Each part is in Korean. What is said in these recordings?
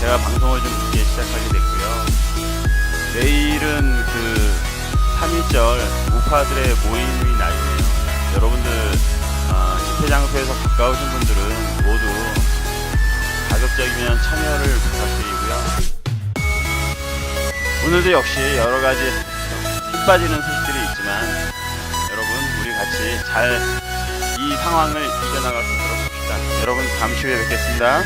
제가 방송을 좀 늦게 시작하게 됐고요. 내일은 그 3.1절 우파들의 모임이 날이네요. 여러분들 집회 장소에서 가까우신 분들은 모두 가급적이면 참여를 부탁드리고요. 오늘도 역시 여러가지 힘 빠지는 소식들이 있지만 여러분 우리 같이 잘 이 상황을 이겨나갈 수 있도록 합시다. 여러분 잠시 후에 뵙겠습니다.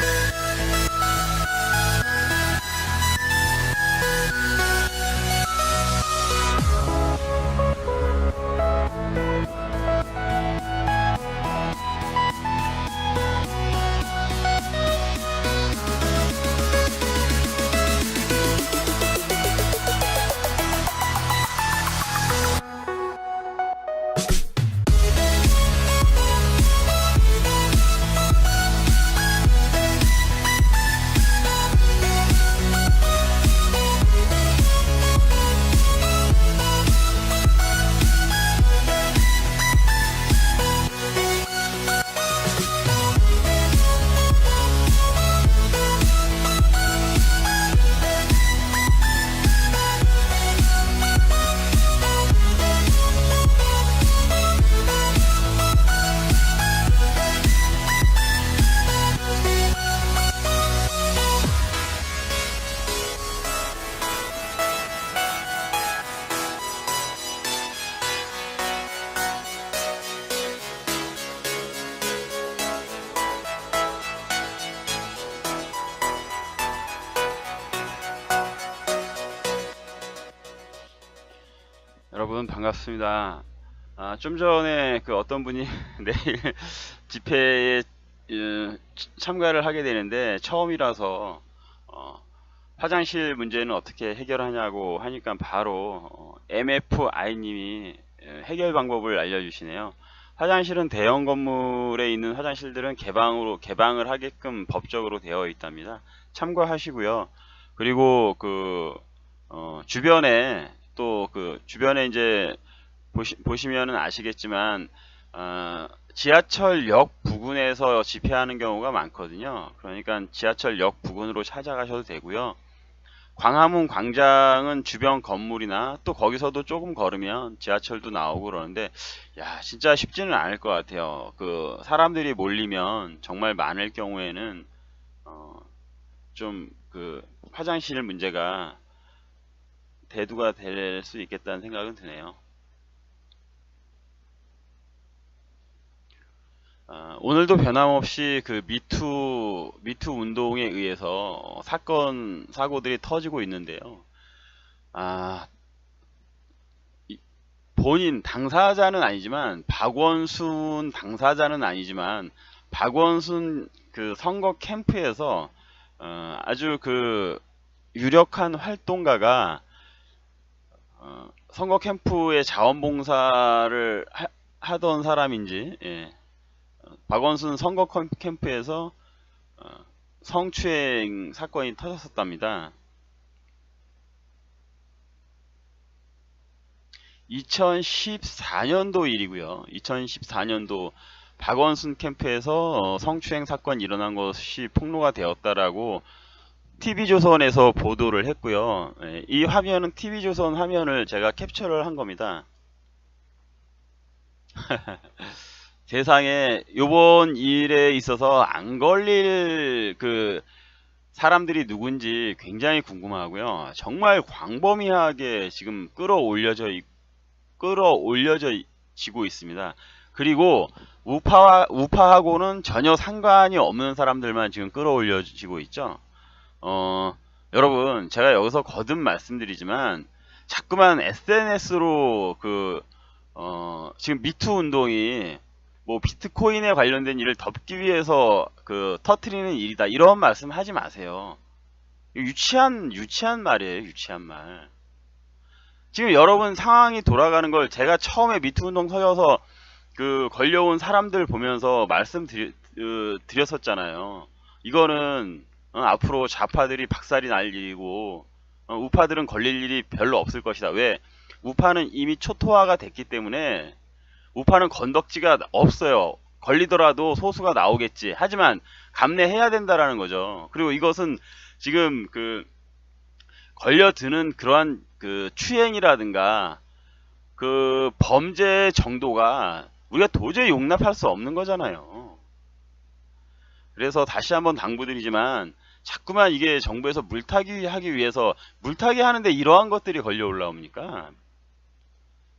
여러분 반갑습니다. 좀 전에 그 어떤 분이 내일 집회에 참가를 하게 되는데 처음이라서 화장실 문제는 어떻게 해결하냐고 하니까 바로 MFI님이 해결 방법을 알려주시네요. 화장실은 대형 건물에 있는 화장실들은 개방을 하게끔 법적으로 되어 있답니다. 참고하시고요. 그리고 그 주변에 또 그 주변에 이제 보시면은 아시겠지만 지하철역 부근에서 집회하는 경우가 많거든요. 그러니까 지하철역 부근으로 찾아가셔도 되고요. 광화문 광장은 주변 건물이나 또 거기서도 조금 걸으면 지하철도 나오고 그러는데 야 진짜 쉽지는 않을 것 같아요. 그 사람들이 몰리면 정말 많을 경우에는 좀 그 화장실 문제가 대두가 될 수 있겠다는 생각은 드네요. 오늘도 변함없이 그 미투 운동에 의해서 사고들이 터지고 있는데요. 본인 당사자는 아니지만 박원순 당사자는 아니지만 박원순 그 선거 캠프에서 아주 그 유력한 활동가가 선거 캠프의 자원봉사를 하던 사람인지 박원순 선거 캠프에서 성추행 사건이 터졌었답니다. 2014년도 일이고요. 2014년도 박원순 캠프에서 성추행 사건이 일어난 것이 폭로가 되었다라고 TV조선에서 보도를 했고요. 이 화면은 TV조선 화면을 제가 캡처를 한 겁니다. 세상에 요번 일에 있어서 안 걸릴 그 사람들이 누군지 굉장히 궁금하고요. 정말 광범위하게 지금 끌어올려지고 있습니다. 그리고 우파하고는 전혀 상관이 없는 사람들만 지금 끌어올려지고 있죠. 여러분 제가 여기서 거듭 말씀드리지만 자꾸만 SNS로 지금 미투 운동이 뭐 비트코인에 관련된 일을 덮기 위해서 터트리는 일이다 이런 말씀 하지 마세요. 유치한 말이에요. 유치한 말. 지금 여러분 상황이 돌아가는 걸 제가 처음에 미투 운동 서여서 걸려온 사람들 보면서 드렸었잖아요. 이거는 앞으로 좌파들이 박살이 날 일이고 우파들은 걸릴 일이 별로 없을 것이다. 왜? 우파는 이미 초토화가 됐기 때문에 우파는 건덕지가 없어요. 걸리더라도 소수가 나오겠지. 하지만 감내해야 된다라는 거죠. 그리고 이것은 지금 그 걸려드는 그러한 그 추행이라든가 그 범죄 정도가 우리가 도저히 용납할 수 없는 거잖아요. 그래서 다시 한번 당부드리지만 자꾸만 이게 정부에서 물타기 하기 위해서 물타기 하는데 이러한 것들이 걸려 올라옵니까?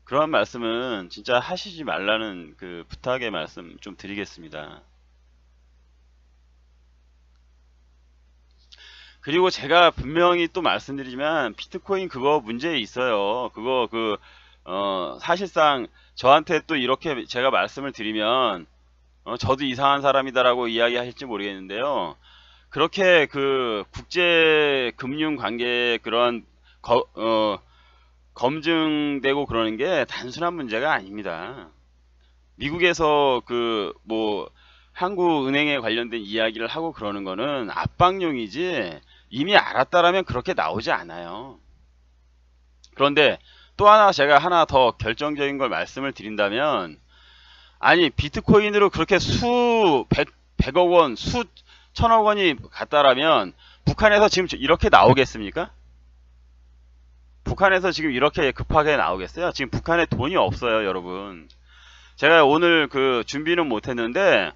그러한 말씀은 진짜 하시지 말라는 그 부탁의 말씀 좀 드리겠습니다. 그리고 제가 분명히 또 말씀드리지만 비트코인 그거 문제 있어요. 그거 사실상 저한테 또 이렇게 제가 말씀을 드리면 저도 이상한 사람이다라고 이야기하실지 모르겠는데요. 그렇게 그 국제 금융 관계 그런 검증되고 그러는 게 단순한 문제가 아닙니다. 미국에서 그 뭐 한국은행에 관련된 이야기를 하고 그러는 거는 압박용이지 이미 알았다라면 그렇게 나오지 않아요. 그런데 또 하나 제가 하나 더 결정적인 걸 말씀을 드린다면 아니 비트코인으로 그렇게 백억 원, 천억 원이 갔다라면 북한에서 지금 이렇게 나오겠습니까? 북한에서 지금 이렇게 급하게 나오겠어요? 지금 북한에 돈이 없어요, 여러분. 제가 오늘 그 준비는 못했는데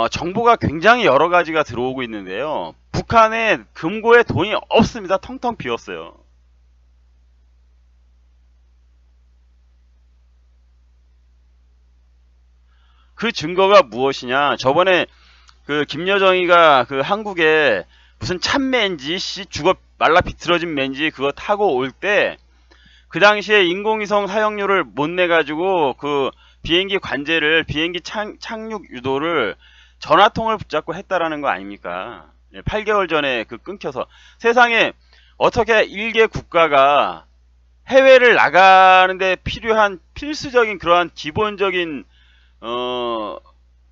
정보가 굉장히 여러 가지가 들어오고 있는데요. 북한에 금고에 돈이 없습니다. 텅텅 비었어요. 그 증거가 무엇이냐? 저번에 그 김여정이가 그 한국에 무슨 참매인지 죽어 말라 비틀어진 매인지 그거 타고 올 때 그 당시에 인공위성 사용료를 못 내가지고 그 비행기 관제를 비행기 착륙 유도를 전화통을 붙잡고 했다라는 거 아닙니까? 8개월 전에 그 끊겨서 세상에 어떻게 일개 국가가 해외를 나가는데 필요한 필수적인 그러한 기본적인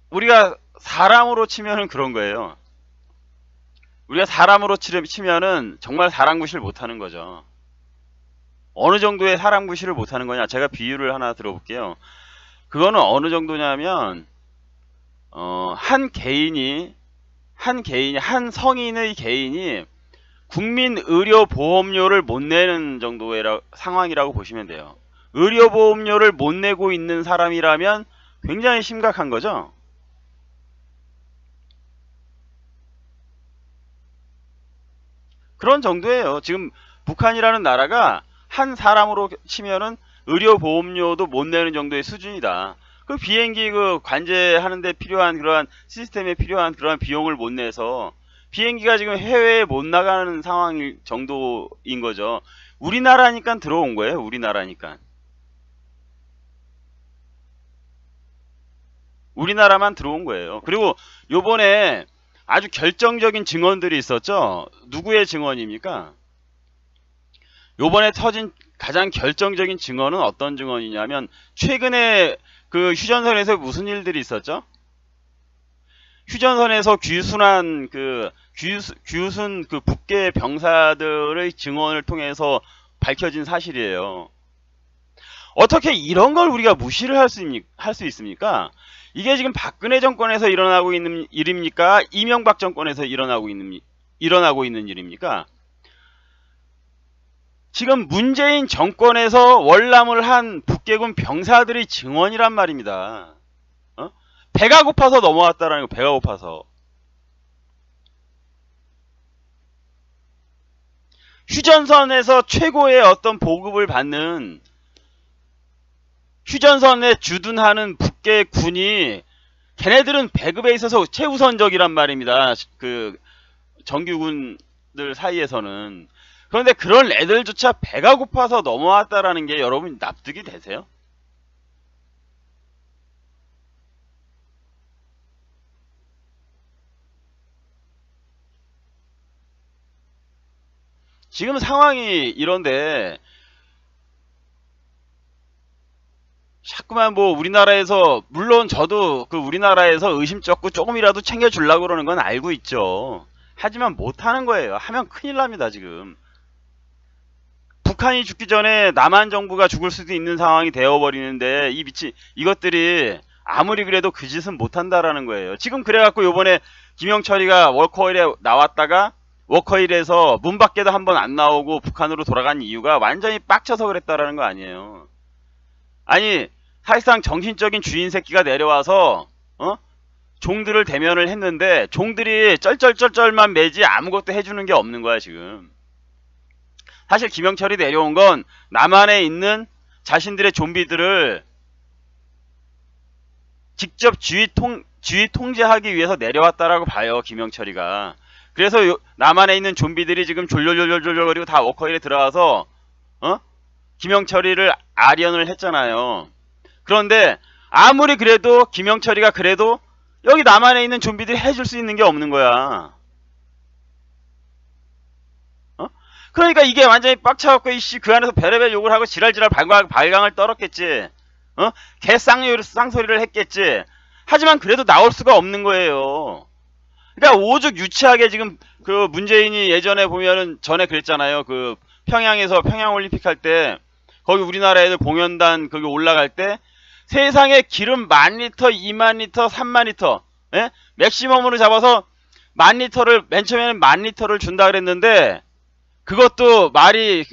우리가 사람으로 치면은 그런 거예요. 우리가 사람으로 치면은 정말 사람 구실 못하는 거죠. 어느 정도의 사람 구실을 못하는 거냐? 제가 비유를 하나 들어볼게요. 그거는 어느 정도냐면 한 성인의 개인이 국민의료보험료를 못 내는 정도의 상황이라고 보시면 돼요. 의료보험료를 못 내고 있는 사람이라면 굉장히 심각한 거죠. 그런 정도예요. 지금 북한이라는 나라가 한 사람으로 치면은 의료보험료도 못 내는 정도의 수준이다. 그 비행기 그 관제하는데 필요한 그러한 시스템에 필요한 그러한 비용을 못 내서 비행기가 지금 해외에 못 나가는 상황 정도인 거죠. 우리나라니까 들어온 거예요. 우리나라니까. 우리나라만 들어온 거예요. 그리고 요번에 아주 결정적인 증언들이 있었죠. 누구의 증언입니까? 요번에 터진 가장 결정적인 증언은 어떤 증언이냐면 최근에 그 휴전선에서 무슨 일들이 있었죠? 휴전선에서 귀순한 귀순 그 북계 병사들의 증언을 통해서 밝혀진 사실이에요. 어떻게 이런 걸 우리가 무시를 할 수 있습니까? 이게 지금 박근혜 정권에서 일어나고 있는 일입니까? 이명박 정권에서 일어나고 있는 일입니까? 지금 문재인 정권에서 월남을 한 북계군 병사들의 증언이란 말입니다. 배가 고파서 넘어왔다라는 거, 배가 고파서. 휴전선에서 최고의 어떤 보급을 받는 휴전선에 주둔하는 북계 군이 걔네들은 배급에 있어서 최우선적이란 말입니다. 그 정규군들 사이에서는. 그런데 그런 애들조차 배가 고파서 넘어왔다라는 게 여러분 납득이 되세요? 지금 상황이 이런데 자꾸만 뭐 우리나라에서 물론 저도 그 우리나라에서 의심쩍고 조금이라도 챙겨주려고 그러는 건 알고 있죠. 하지만 못하는 거예요. 하면 큰일 납니다. 지금 북한이 죽기 전에 남한 정부가 죽을 수도 있는 상황이 되어버리는데 이것들이 아무리 그래도 그 짓은 못한다라는 거예요. 지금 그래갖고 요번에 김영철이가 워커힐에 나왔다가 워커힐에서 문 밖에도 한 번 안 나오고 북한으로 돌아간 이유가 완전히 빡쳐서 그랬다라는 거 아니에요. 아니 사실상 정신적인 주인 새끼가 내려와서 종들을 대면을 했는데 종들이 쩔쩔쩔쩔만 매지 아무것도 해주는 게 없는 거야 지금. 사실 김영철이 내려온 건 남한에 있는 자신들의 좀비들을 직접 지휘 통제하기 위해서 내려왔다라고 봐요 김영철이가. 그래서 남한에 있는 좀비들이 지금 졸졸졸졸졸거리고 다 워커힐에 들어와서 김영철이를 아련을 했잖아요. 그런데 아무리 그래도 김영철이가 그래도 여기 남한에 있는 좀비들이 해줄 수 있는 게 없는 거야. 그러니까 이게 완전히 빡쳐갖고 이씨 그 안에서 별의별 욕을 하고 지랄지랄 발광을 떨었겠지. 개쌍소리를 했겠지. 하지만 그래도 나올 수가 없는 거예요. 그러니까 오죽 유치하게 지금 그 문재인이 예전에 보면은 전에 그랬잖아요. 그 평양에서 평양올림픽 할 때 거기 우리나라 애들 공연단 거기 올라갈 때 세상에 기름 10,000리터, 20,000리터, 30,000리터 맥시멈으로 잡아서 10,000리터를 맨 처음에는 10,000리터를 준다 그랬는데 그것도 말이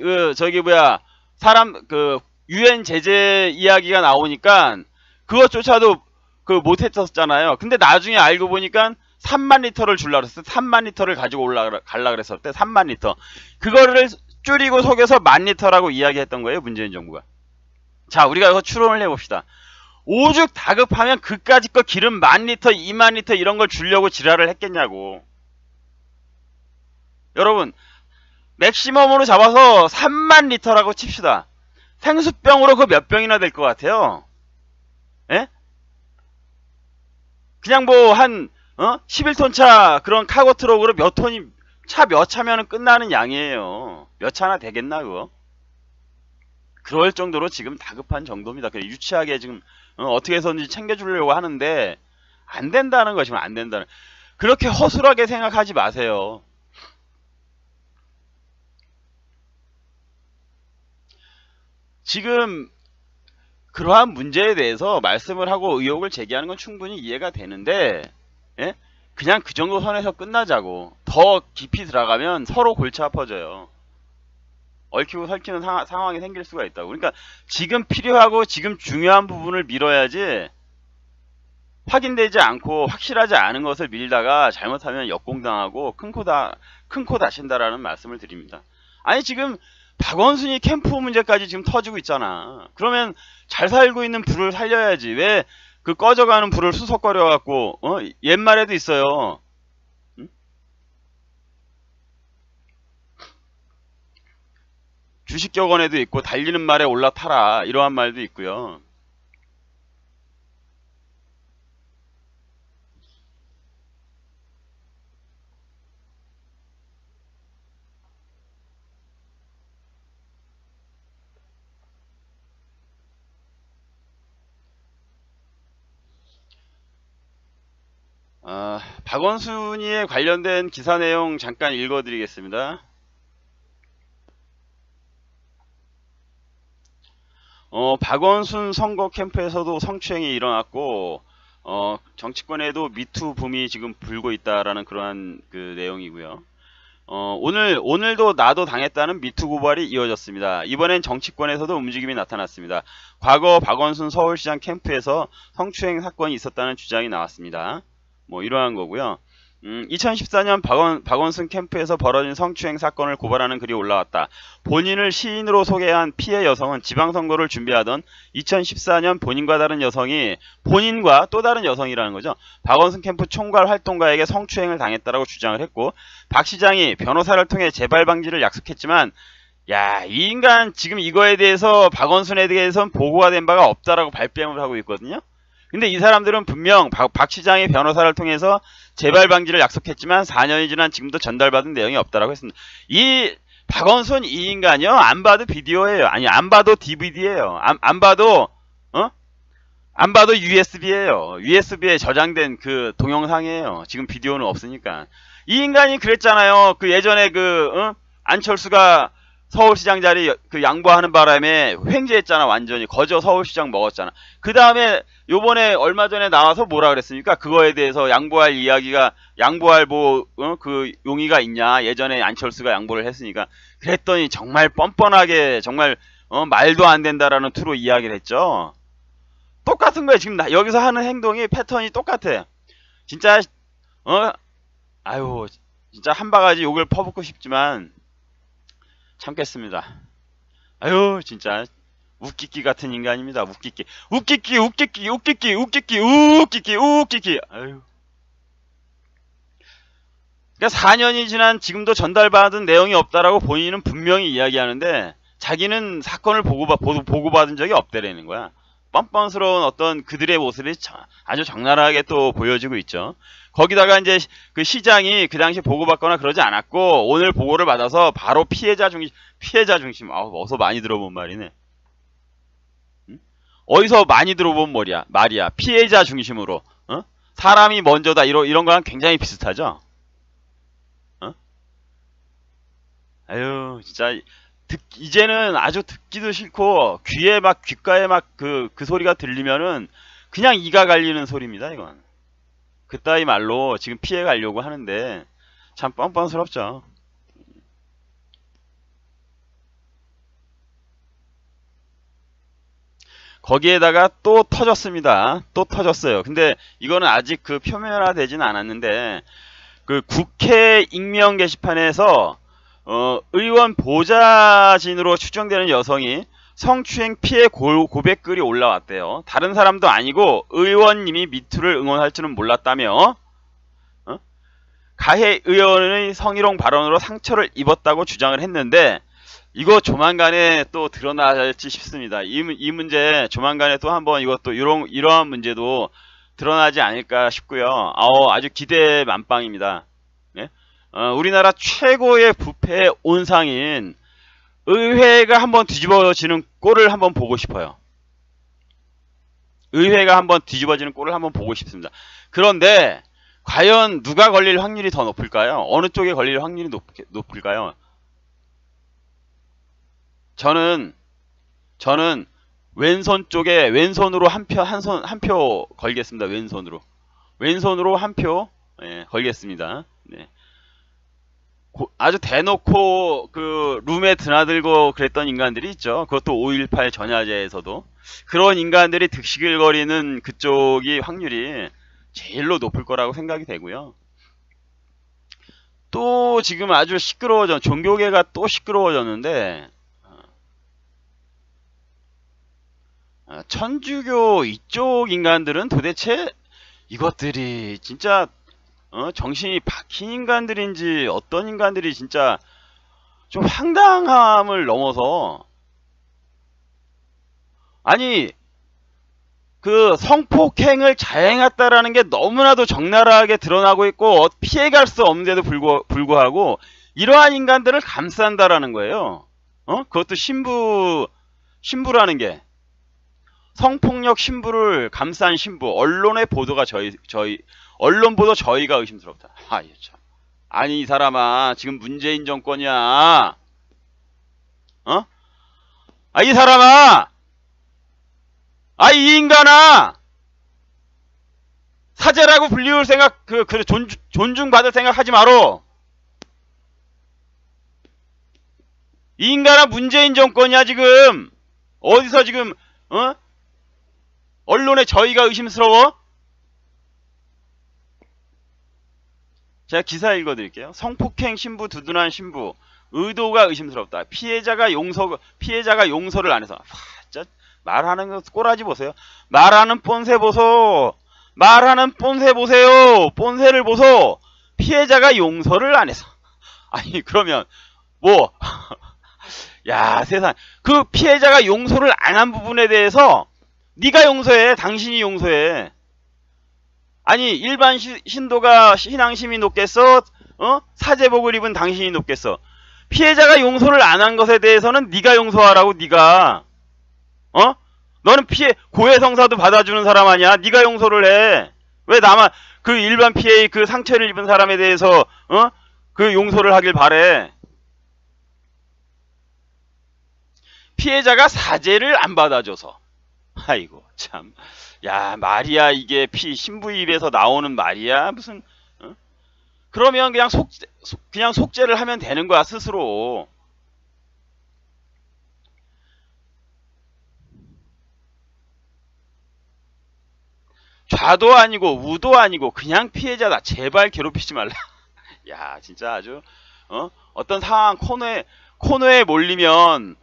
사람 유엔 제재 이야기가 나오니까 그것조차도 못했었잖아요. 근데 나중에 알고 보니까 30,000리터를 줄라 그랬어요. 30,000리터를 가지고 갈라 그랬을 때 30,000리터. 그거를 줄이고 속여서 10,000리터라고 이야기했던 거예요. 문재인 정부가. 자, 우리가 이거 추론을 해봅시다. 오죽 다급하면 그까짓 거 기름 10,000리터, 20,000리터 이런 걸 주려고 지랄을 했겠냐고. 여러분, 맥시멈으로 잡아서 30,000리터라고 칩시다. 생수병으로 그 몇 병이나 될 것 같아요? 예? 그냥 뭐 한 11톤 차 그런 카고 트럭으로 몇 톤이 차 몇 차면은 끝나는 양이에요. 몇 차나 되겠나 그거? 그럴 정도로 지금 다급한 정도입니다. 그래 유치하게 지금 어떻게 해서든지 챙겨주려고 하는데 안 된다는 거 지금 안 된다는. 그렇게 허술하게 생각하지 마세요. 지금 그러한 문제에 대해서 말씀을 하고 의혹을 제기하는 건 충분히 이해가 되는데 그냥 그 정도 선에서 끝나자고. 더 깊이 들어가면 서로 골치 아파져요. 얽히고 설키는 상황이 생길 수가 있다고. 그러니까 지금 필요하고 지금 중요한 부분을 밀어야지 확인되지 않고 확실하지 않은 것을 밀다가 잘못하면 역공당하고 큰 코 다신다라는 말씀을 드립니다. 아니 지금 박원순이 캠프 문제까지 지금 터지고 있잖아. 그러면 잘 살고 있는 불을 살려야지. 왜 그 꺼져가는 불을 수석거려 갖고 옛말에도 있어요. 응? 주식격언에도 있고 달리는 말에 올라타라 이러한 말도 있고요. 박원순이에 관련된 기사 내용 잠깐 읽어드리겠습니다. 박원순 선거 캠프에서도 성추행이 일어났고 정치권에도 미투 붐이 지금 불고 있다라는 그러한 그 내용이고요. 오늘도 나도 당했다는 미투 고발이 이어졌습니다. 이번엔 정치권에서도 움직임이 나타났습니다. 과거 박원순 서울시장 캠프에서 성추행 사건이 있었다는 주장이 나왔습니다. 뭐 이러한 거고요. 2014년 박원순 캠프에서 벌어진 성추행 사건을 고발하는 글이 올라왔다. 본인을 시인으로 소개한 피해 여성은 지방선거를 준비하던 2014년 본인과 다른 여성이 본인과 또 다른 여성이라는 거죠. 박원순 캠프 총괄 활동가에게 성추행을 당했다라고 주장을 했고 박 시장이 변호사를 통해 재발 방지를 약속했지만 야, 이 인간 지금 이거에 대해서 박원순에 대해서는 보고가 된 바가 없다라고 발뺌을 하고 있거든요. 근데 이 사람들은 분명 박 시장이 변호사를 통해서 재발 방지를 약속했지만 4년이 지난 지금도 전달받은 내용이 없다라고 했습니다. 이 박원순 이 인간이요 안 봐도 비디오예요. 아니 안 봐도 DVD예요. 안 봐도 USB예요. USB에 저장된 그 동영상이에요. 지금 비디오는 없으니까. 이 인간이 그랬잖아요. 그 예전에 안철수가 서울시장 자리 그 양보하는 바람에 횡재했잖아. 완전히 거저 서울시장 먹었잖아. 그 다음에 요번에 얼마 전에 나와서 뭐라 그랬습니까? 그거에 대해서 양보할 이야기가 양보할 그 용의가 있냐. 예전에 안철수가 양보를 했으니까. 그랬더니 정말 뻔뻔하게 정말 말도 안 된다라는 투로 이야기를 했죠. 똑같은 거예요. 지금 여기서 하는 행동이 패턴이 똑같아. 진짜 아유 진짜 한 바가지 욕을 퍼붓고 싶지만 참겠습니다. 아유 진짜 웃기기 같은 인간입니다. 웃기기 웃기기 웃기기 웃기기 웃기기 웃기기 웃기기. 아유. 그러니까 4년이 지난 지금도 전달받은 내용이 없다라고 본인은 분명히 이야기하는데 자기는 사건을 보고받은 적이 없다라는 거야. 뻔뻔스러운 어떤 그들의 모습이 아주 적나라하게 또 보여지고 있죠. 거기다가 이제 그 시장이 그 당시 보고받거나 그러지 않았고 오늘 보고를 받아서 바로 피해자 중심. 어서 많이 들어본 말이네. 응? 어디서 많이 들어본 말이야. 피해자 중심으로. 사람이 먼저다. 이런 거랑 굉장히 비슷하죠. 아유 진짜 이제는 아주 듣기도 싫고 귓가에 막 그 소리가 들리면은 그냥 이가 갈리는 소리입니다. 이건 그따위 말로 지금 피해 가려고 하는데 참 뻔뻔스럽죠. 거기에다가 또 터졌습니다. 또 터졌어요. 근데 이거는 아직 그 표면화되지는 않았는데 그 국회 익명 게시판에서 의원 보좌진으로 추정되는 여성이 성추행 피해 고백글이 올라왔대요. 다른 사람도 아니고 의원님이 미투를 응원할 줄은 몰랐다며 가해 의원의 성희롱 발언으로 상처를 입었다고 주장을 했는데 이거 조만간에 또 드러날지 싶습니다. 이 문제 조만간에 또 한번 이것도 이러한 문제도 드러나지 않을까 싶고요. 아주 기대 만빵입니다. 네? 우리나라 최고의 부패 온상인 의회가 한번 뒤집어지는 꼴을 한번 보고 싶어요. 의회가 한번 뒤집어지는 꼴을 한번 보고 싶습니다. 그런데 과연 누가 걸릴 확률이 더 높을까요? 어느 쪽에 걸릴 확률이 높을까요? 저는 왼손 쪽에 왼손으로 한 표 걸겠습니다. 왼손으로 한 표 걸겠습니다. 네. 아주 대놓고 그 룸에 드나들고 그랬던 인간들이 있죠. 그것도 5.18 전야제에서도 그런 인간들이 득실거리는 그쪽이 확률이 제일로 높을 거라고 생각이 되고요. 또 지금 아주 종교계가 또 시끄러워졌는데 천주교 이쪽 인간들은 도대체 이것들이 진짜 정신이 박힌 인간들인지 어떤 인간들이 진짜 좀 황당함을 넘어서 아니 그 성폭행을 자행했다라는 게 너무나도 적나라하게 드러나고 있고 피해갈 수 없는데도 불구하고 이러한 인간들을 감싼다라는 거예요. 그것도 신부라는 게 성폭력 신부를 감싼 신부 언론의 보도가 언론 보도 저희가 의심스럽다. 참. 아니 이 사람아 지금 문재인 정권이야. 이 사람아 이 인간아 사제라고 불리울 생각 존중받을 생각 하지 마로. 이 인간아 문재인 정권이야 지금. 어디서 지금 언론에 저희가 의심스러워? 제가 기사 읽어드릴게요. 성폭행 신부 두둔한 신부 의도가 의심스럽다. 피해자가 용서를 안 해서. 진짜 말하는 거 꼬라지 보세요. 말하는 뻔세 보소. 뻔세를 보소. 피해자가 용서를 안 해서. 아니 그러면 뭐 야 세상 그 피해자가 용서를 안 한 부분에 대해서 네가 용서해. 당신이 용서해. 아니 일반 신도가 신앙심이 높겠어? 사제복을 입은 당신이 높겠어? 피해자가 용서를 안 한 것에 대해서는 네가 용서하라고. 네가 너는 고해 성사도 받아주는 사람 아니야? 네가 용서를 해. 왜 나만 그 일반 피해 그 상처를 입은 사람에 대해서 그 용서를 하길 바래? 피해자가 사죄를 안 받아줘서. 아이고 참. 야 말이야 이게 신부 입에서 나오는 말이야 무슨. 어? 그러면 그냥 속죄를 하면 되는 거야 스스로. 좌도 아니고 우도 아니고 그냥 피해자다. 제발 괴롭히지 말라. 야 진짜 아주 어떤 상황 코너에 몰리면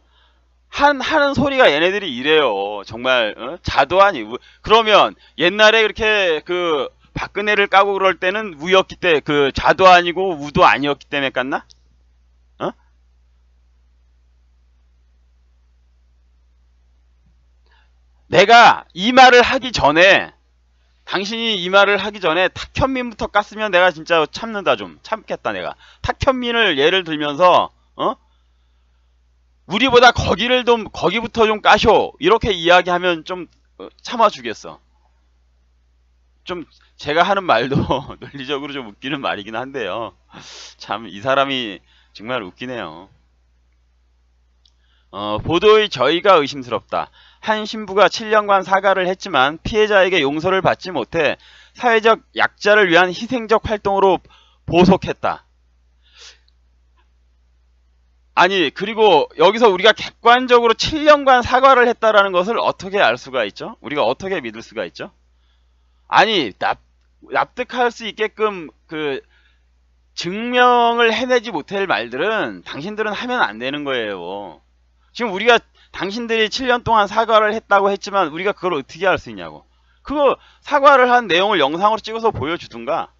하는 소리가 얘네들이 이래요. 정말 자도 아니고. 그러면 옛날에 그렇게 그 박근혜를 까고 그럴 때는 우였기 때 그 자도 아니고 우도 아니었기 때문에 깠나? 어? 내가 이 말을 하기 전에 당신이 이 말을 하기 전에 탁현민부터 깠으면 내가 진짜 참는다. 좀 참겠다. 내가 탁현민을 예를 들면서 우리보다 거기부터 좀 까쇼 이렇게 이야기하면 좀 참아주겠어. 좀 제가 하는 말도 논리적으로 좀 웃기는 말이긴 한데요. 참 이 사람이 정말 웃기네요. 보도의 저희가 의심스럽다. 한 신부가 7년간 사과를 했지만 피해자에게 용서를 받지 못해 사회적 약자를 위한 희생적 활동으로 보속했다. 아니 그리고 여기서 우리가 객관적으로 7년간 사과를 했다라는 것을 어떻게 알 수가 있죠? 우리가 어떻게 믿을 수가 있죠? 아니 납득할 수 있게끔 그 증명을 해내지 못할 말들은 당신들은 하면 안 되는 거예요. 지금 우리가 당신들이 7년 동안 사과를 했다고 했지만 우리가 그걸 어떻게 알 수 있냐고. 그거 사과를 한 내용을 영상으로 찍어서 보여주든가.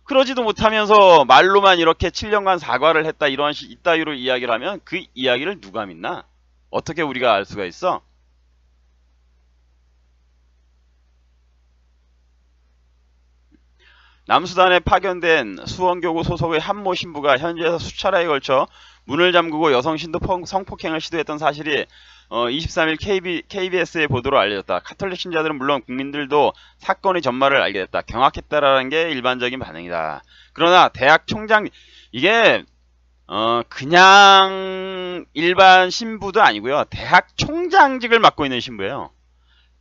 그러지도 못하면서 말로만 이렇게 7년간 사과를 했다 이런 이따위로 이야기를 하면 그 이야기를 누가 믿나? 어떻게 우리가 알 수가 있어? 남수단에 파견된 수원교구 소속의 한모 신부가 현지에서 수차례에 걸쳐 문을 잠그고 여성 신도 성폭행을 시도했던 사실이 23일 KBS의 보도로 알려졌다. 카톨릭 신자들은 물론 국민들도 사건의 전말을 알게 됐다. 경악했다라는 게 일반적인 반응이다. 그러나 대학 총장 이게 그냥 일반 신부도 아니고요. 대학 총장직을 맡고 있는 신부예요.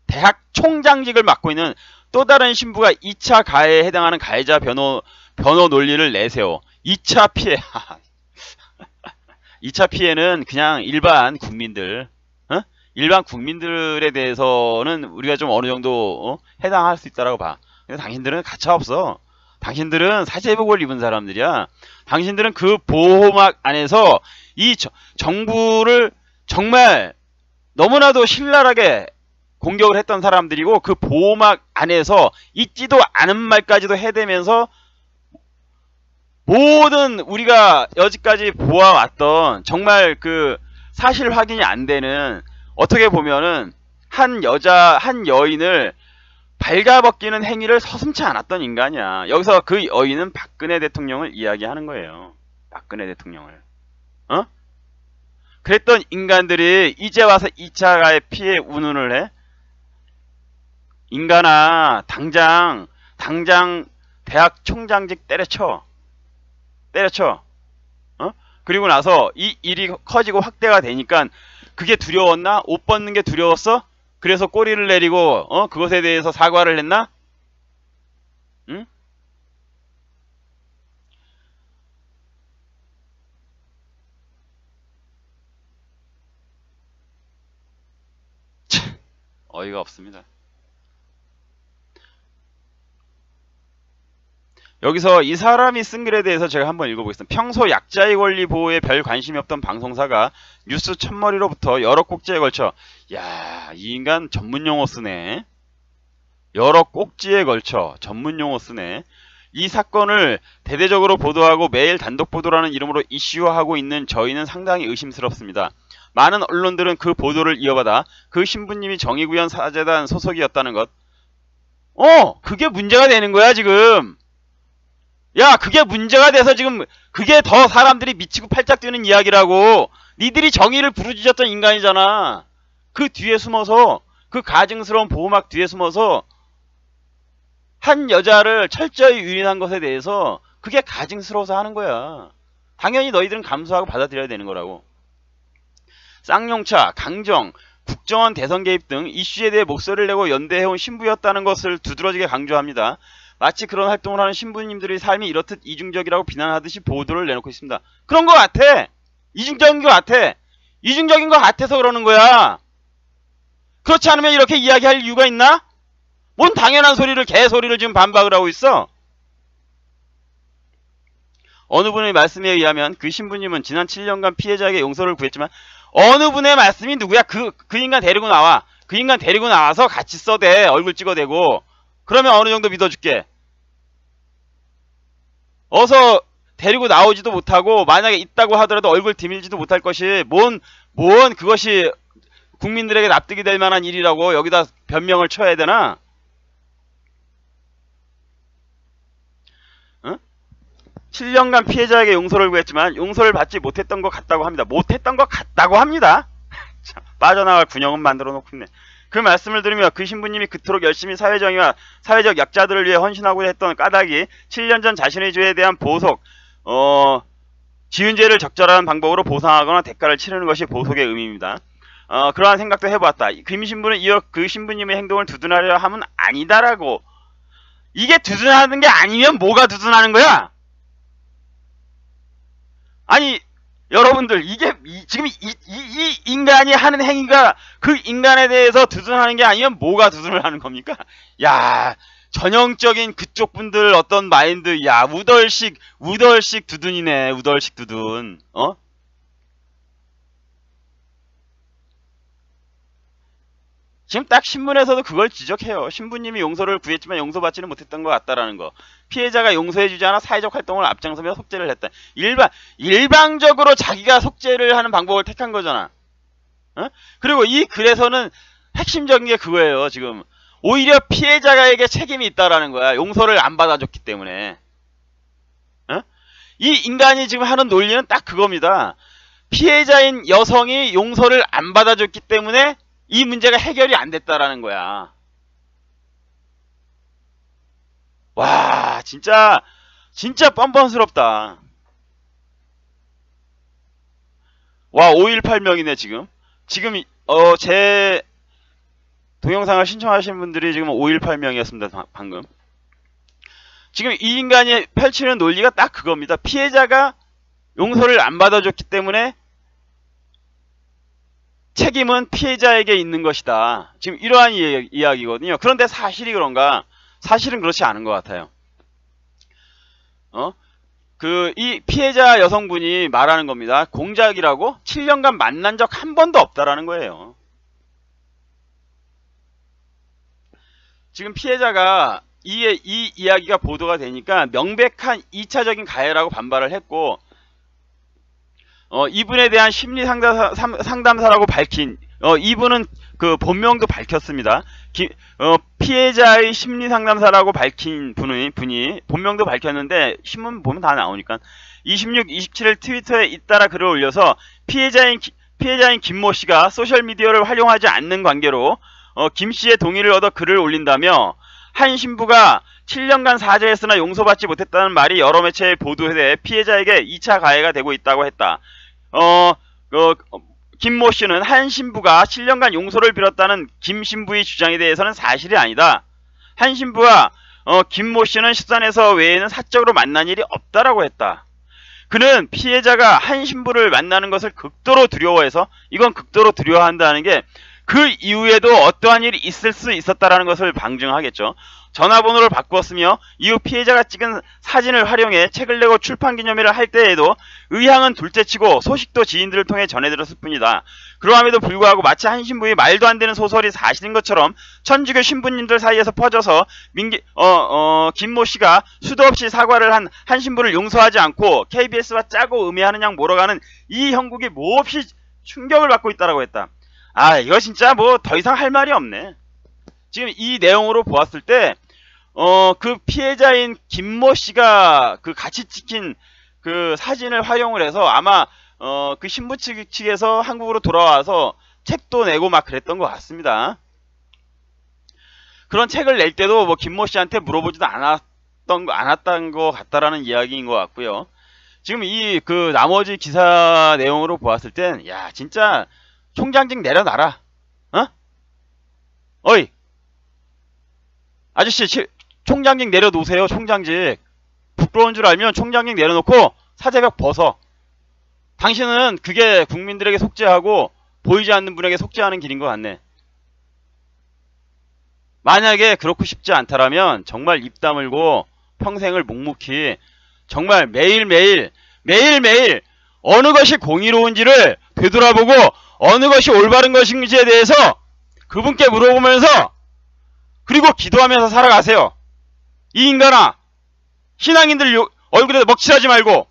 대학 총장직을 맡고 있는 또 다른 신부가 2차 가해에 해당하는 가해자 변호 논리를 내세워 2차 피해 2차 피해는 그냥 일반 국민들 일반 국민들에 대해서는 우리가 좀 어느 정도 해당할 수 있다라고 봐. 근데 당신들은 가차없어. 당신들은 사제복을 입은 사람들이야. 당신들은 그 보호막 안에서 이 정부를 정말 너무나도 신랄하게 공격을 했던 사람들이고 그 보호막 안에서 있지도 않은 말까지도 해대면서 모든 우리가 여지까지 보아왔던 정말 그 사실 확인이 안 되는 어떻게 보면은 한 여인을 발가벗기는 행위를 서슴지 않았던 인간이야. 여기서 그 여인은 박근혜 대통령을 이야기하는 거예요. 박근혜 대통령을. 그랬던 인간들이 이제 와서 2차 가해 피해 운운을 해? 인간아 당장 대학 총장직 때려쳐. 그리고 나서 이 일이 커지고 확대가 되니까 그게 두려웠나? 옷 벗는 게 두려웠어? 그래서 꼬리를 내리고 그것에 대해서 사과를 했나? 응? 어이가 없습니다. 여기서 이 사람이 쓴 글에 대해서 제가 한번 읽어보겠습니다. 평소 약자의 권리 보호에 별 관심이 없던 방송사가 뉴스 첫머리로부터 여러 꼭지에 걸쳐 야, 이 인간 전문용어 쓰네. 여러 꼭지에 걸쳐 전문용어 쓰네. 이 사건을 대대적으로 보도하고 매일 단독 보도라는 이름으로 이슈화하고 있는 저희는 상당히 의심스럽습니다. 많은 언론들은 그 보도를 이어받아 그 신부님이 정의구현 사재단 소속이었다는 것. 그게 문제가 되는 거야 지금. 야, 그게 문제가 돼서 지금 그게 더 사람들이 미치고 팔짝 뛰는 이야기라고. 니들이 정의를 부르짖었던 인간이잖아. 그 뒤에 숨어서 그 가증스러운 보호막 뒤에 숨어서 한 여자를 철저히 유린한 것에 대해서 그게 가증스러워서 하는 거야. 당연히 너희들은 감수하고 받아들여야 되는 거라고. 쌍용차, 강정, 국정원 대선 개입 등 이슈에 대해 목소리를 내고 연대해온 신부였다는 것을 두드러지게 강조합니다. 마치 그런 활동을 하는 신부님들의 삶이 이렇듯 이중적이라고 비난하듯이 보도를 내놓고 있습니다. 그런 것 같아. 이중적인 것 같아. 이중적인 것 같아서 그러는 거야. 그렇지 않으면 이렇게 이야기할 이유가 있나? 뭔 당연한 소리를, 개소리를 지금 반박을 하고 있어. 어느 분의 말씀에 의하면 그 신부님은 지난 7년간 피해자에게 용서를 구했지만, 어느 분의 말씀이 누구야? 그 인간 데리고 나와. 그 인간 데리고 나와서 같이 써대. 얼굴 찍어대고. 그러면 어느 정도 믿어줄게. 어서 데리고 나오지도 못하고, 만약에 있다고 하더라도 얼굴 디밀지도 못할 것이 뭔 그것이 국민들에게 납득이 될 만한 일이라고 여기다 변명을 쳐야 되나? 응? 7년간 피해자에게 용서를 구했지만 용서를 받지 못했던 것 같다고 합니다. 못했던 것 같다고 합니다. 빠져나갈 군형은 만들어 놓고 있네. 그 말씀을 들으며 그 신부님이 그토록 열심히 사회정의와 사회적 약자들을 위해 헌신하고 했던 까닭이 7년 전 자신의 죄에 대한 보석, 지은 죄를 적절한 방법으로 보상하거나 대가를 치르는 것이 보석의 의미입니다. 그러한 생각도 해보았다. 그 신부는 이어 그 신부님의 행동을 두둔하려 함은 아니다라고. 이게 두둔하는 게 아니면 뭐가 두둔하는 거야? 아니, 여러분들, 이게 지금 이 인간이 하는 행위가 그 인간에 대해서 두둔하는 게 아니면 뭐가 두둔을 하는 겁니까? 야, 전형적인 그쪽 분들 어떤 마인드, 야, 우덜식 두둔이네. 우덜식 두둔. 지금 딱 신문에서도 그걸 지적해요. 신부님이 용서를 구했지만 용서받지는 못했던 것 같다라는 거. 피해자가 용서해주지 않아 사회적 활동을 앞장서며 속죄를 했다. 일방적으로 자기가 속죄를 하는 방법을 택한 거잖아. 그리고 이 글에서는 핵심적인 게 그거예요. 지금 오히려 피해자에게 책임이 있다라는 거야. 용서를 안 받아줬기 때문에. 이 인간이 지금 하는 논리는 딱 그겁니다. 피해자인 여성이 용서를 안 받아줬기 때문에 이 문제가 해결이 안 됐다라는 거야. 와, 진짜 뻔뻔스럽다. 와, 518명이네 지금. 제 동영상을 신청하신 분들이 지금 518명이었습니다. 방금. 지금 이 인간이 펼치는 논리가 딱 그겁니다. 피해자가 용서를 안 받아줬기 때문에 책임은 피해자에게 있는 것이다. 지금 이러한 이야기거든요. 그런데 사실이 그런가? 사실은 그렇지 않은 것 같아요. 이 피해자 여성분이 말하는 겁니다. 공작이라고 7년간 만난 적 한 번도 없다라는 거예요. 지금 피해자가 이 이야기가 보도가 되니까 명백한 2차적인 가해라고 반발을 했고, 이분에 대한 심리 상담사라고 밝힌, 이분은 그 본명도 밝혔습니다. 피해자의 심리 상담사라고 밝힌 분이 본명도 밝혔는데 신문 보면 다 나오니까 26, 27일 트위터에 잇따라 글을 올려서 피해자인 김모 씨가 소셜 미디어를 활용하지 않는 관계로 김 씨의 동의를 얻어 글을 올린다며 한 신부가 7년간 사죄했으나 용서받지 못했다는 말이 여러 매체에 보도돼 피해자에게 2차 가해가 되고 있다고 했다. 김모 씨는 한 신부가 7년간 용서를 빌었다는 김 신부의 주장에 대해서는 사실이 아니다. 한 신부와 김모 씨는 십산에서 외에는 사적으로 만난 일이 없다라고 했다. 그는 피해자가 한 신부를 만나는 것을 극도로 두려워해서, 이건 극도로 두려워한다는 게 그 이후에도 어떠한 일이 있을 수 있었다라는 것을 방증하겠죠. 전화번호를 바꾸었으며 이후 피해자가 찍은 사진을 활용해 책을 내고 출판 기념회를 할 때에도 의향은 둘째치고 소식도 지인들을 통해 전해들었을 뿐이다. 그러함에도 불구하고 마치 한 신부의 말도 안 되는 소설이 사실인 것처럼 천주교 신부님들 사이에서 퍼져서 김모 씨가 수도 없이 사과를 한 신부를 용서하지 않고 KBS와 짜고 음해하는 양 몰아가는 이 형국이 몹시 충격을 받고 있다라고 했다. 아, 이거 진짜 뭐 더 이상 할 말이 없네. 지금 이 내용으로 보았을 때 그 피해자인 김모 씨가 그 같이 찍힌 그 사진을 활용을 해서 아마 그 신부 측에서 한국으로 돌아와서 책도 내고 막 그랬던 것 같습니다. 그런 책을 낼 때도 뭐 김모 씨한테 물어보지도 않았던 것 같다라는 이야기인 것 같고요. 지금 이 그 나머지 기사 내용으로 보았을 땐 야, 진짜 총장직 내려놔라. 어? 어이, 아저씨, 총장직 내려놓으세요. 총장직. 부끄러운 줄 알면 총장직 내려놓고 사제벽 벗어. 당신은 그게 국민들에게 속죄하고 보이지 않는 분에게 속죄하는 길인 것 같네. 만약에 그렇고 싶지 않다라면 정말 입 다물고 평생을 묵묵히 정말 매일매일 어느 것이 공의로운지를 되돌아보고 어느 것이 올바른 것인지에 대해서 그분께 물어보면서 그리고 기도하면서 살아가세요. 이 인간아, 신앙인들 얼굴에 먹칠하지 말고.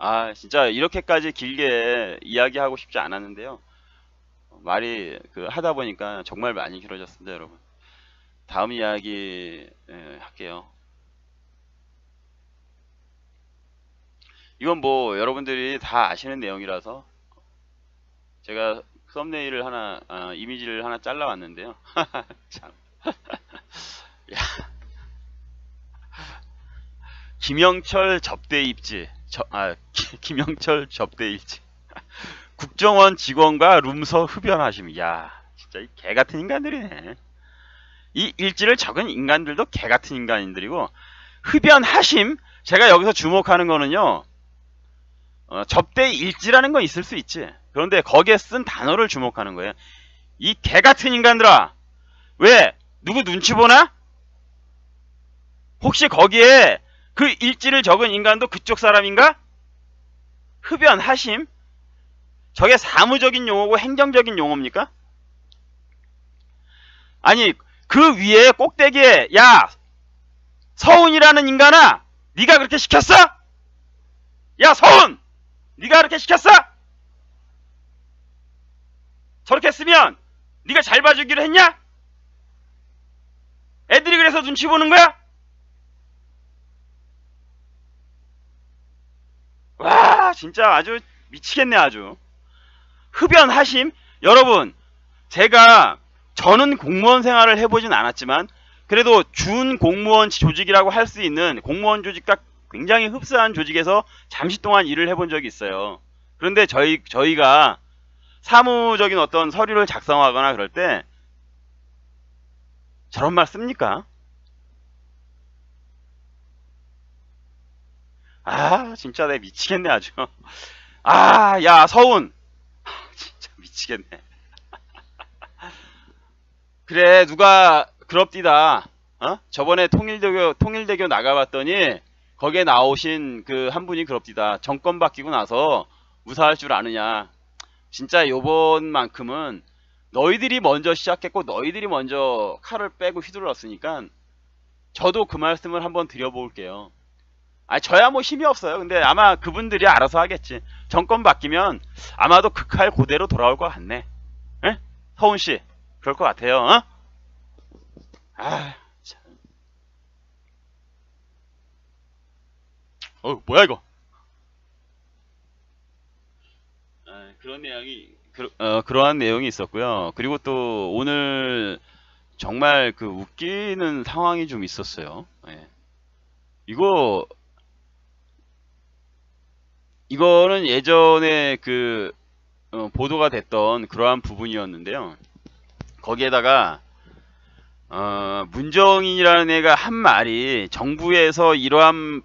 아, 진짜 이렇게까지 길게 이야기하고 싶지 않았는데요. 말이 하다 보니까 정말 많이 길어졌습니다, 여러분. 다음 이야기 할게요. 이건 뭐 여러분들이 다 아시는 내용이라서 제가 썸네일을 하나, 이미지를 하나 잘라왔는데요. 참. 야. 김영철 접대 입지. 김영철 접대 입지. 국정원 직원과 룸서 흡연하심. 야, 진짜 이 개같은 인간들이네. 이 일지를 적은 인간들도 개같은 인간들이고, 흡연하심? 제가 여기서 주목하는 거는요, 접대 일지라는 건 있을 수 있지. 그런데 거기에 쓴 단어를 주목하는 거예요. 이 개같은 인간들아! 왜? 누구 눈치 보나? 혹시 거기에 그 일지를 적은 인간도 그쪽 사람인가? 흡연하심? 저게 사무적인 용어고 행정적인 용어입니까? 아니, 그 위에 꼭대기에 야, 서훈이라는 인간아, 네가 그렇게 시켰어? 야, 서훈! 네가 그렇게 시켰어? 저렇게 쓰면 네가 잘 봐주기로 했냐? 애들이 그래서 눈치 보는 거야? 와, 진짜 아주 미치겠네, 아주. 흡연하심? 여러분, 저는 공무원 생활을 해보진 않았지만 그래도 준 공무원 조직이라고 할 수 있는 공무원 조직과 굉장히 흡사한 조직에서 잠시 동안 일을 해본 적이 있어요. 그런데 저희가 사무적인 어떤 서류를 작성하거나 그럴 때 저런 말 씁니까? 아, 진짜 내 미치겠네, 아주. 아, 야, 서훈. 진짜 미치겠네. 그래, 누가 그럽디다. 저번에 통일대교 나가봤더니 거기에 나오신 그 한 분이 그럽디다. 정권 바뀌고 나서 무사할 줄 아느냐. 진짜 요번만큼은 너희들이 먼저 시작했고 너희들이 먼저 칼을 빼고 휘둘렀으니까 저도 그 말씀을 한번 드려볼게요. 아, 저야 뭐 힘이 없어요. 근데 아마 그분들이 알아서 하겠지. 정권 바뀌면 아마도 그 칼 그대로 돌아올 것 같네. 에? 서훈씨, 그럴 것 같아요. 어? 아, 참. 뭐야 이거? 그런 내용이 그러한 내용이 있었고요. 그리고 또 오늘 정말 웃기는 상황이 좀 있었어요. 예. 이거는 예전에 보도가 됐던 그러한 부분이었는데요. 거기에다가 문정인이라는 애가 한 말이 정부에서 이러한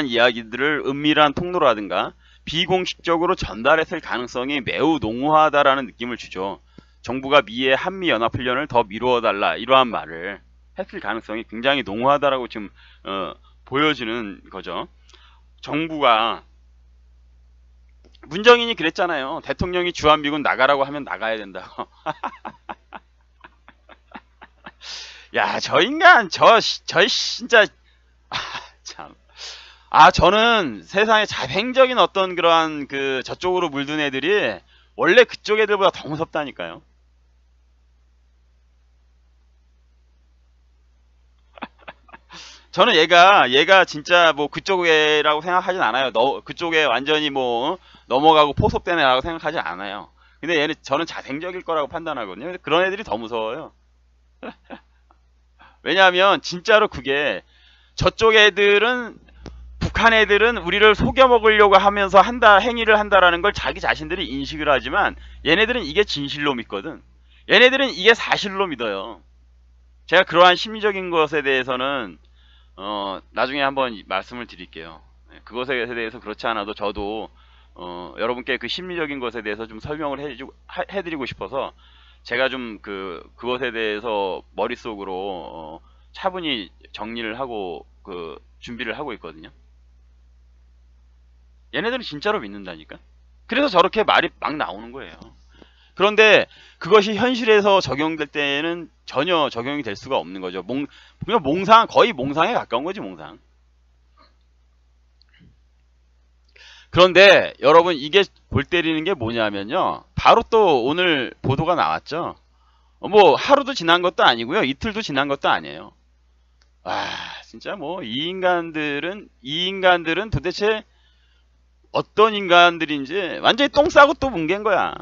이야기들을 은밀한 통로라든가 비공식적으로 전달했을 가능성이 매우 농후하다라는 느낌을 주죠. 정부가 미의 한미연합훈련을 더 미루어달라 이러한 말을 했을 가능성이 굉장히 농후하다라고 지금 보여지는 거죠. 정부가 문정인이 그랬잖아요. 대통령이 주한미군 나가라고 하면 나가야 된다고. 야, 저 인간, 진짜, 참. 저는 세상에 자생적인 어떤 그러한 저쪽으로 물든 애들이 원래 그쪽 애들보다 더 무섭다니까요. 저는 얘가 진짜 뭐 그쪽 애라고 생각하진 않아요. 그쪽에 완전히 뭐 넘어가고 포섭된 애라고 생각하지 않아요. 근데 저는 자생적일 거라고 판단하거든요. 근데 그런 애들이 더 무서워요. 왜냐하면 진짜로 그게 저쪽 애들은 북한 애들은 우리를 속여 먹으려고 하면서 행위를 한다라는 걸 자기 자신들이 인식을 하지만 얘네들은 이게 진실로 믿거든. 얘네들은 이게 사실로 믿어요. 제가 그러한 심리적인 것에 대해서는 나중에 한번 말씀을 드릴게요. 그것에 대해서 그렇지 않아도 저도 여러분께 그 심리적인 것에 대해서 좀 설명을 해드리고 싶어서 제가 좀 그것에 대해서 머릿속으로 차분히 정리를 하고 준비를 하고 있거든요. 얘네들은 진짜로 믿는다니까. 그래서 저렇게 말이 막 나오는 거예요. 그런데 그것이 현실에서 적용될 때는 전혀 적용이 될 수가 없는 거죠. 그냥 몽상, 거의 몽상에 가까운 거지, 몽상. 그런데 여러분 이게 골 때리는 게 뭐냐면요. 바로 또 오늘 보도가 나왔죠. 뭐 하루도 지난 것도 아니고요. 이틀도 지난 것도 아니에요. 와, 진짜 뭐 이 인간들은 도대체 어떤 인간들인지 완전히 똥 싸고 또 뭉갠 거야.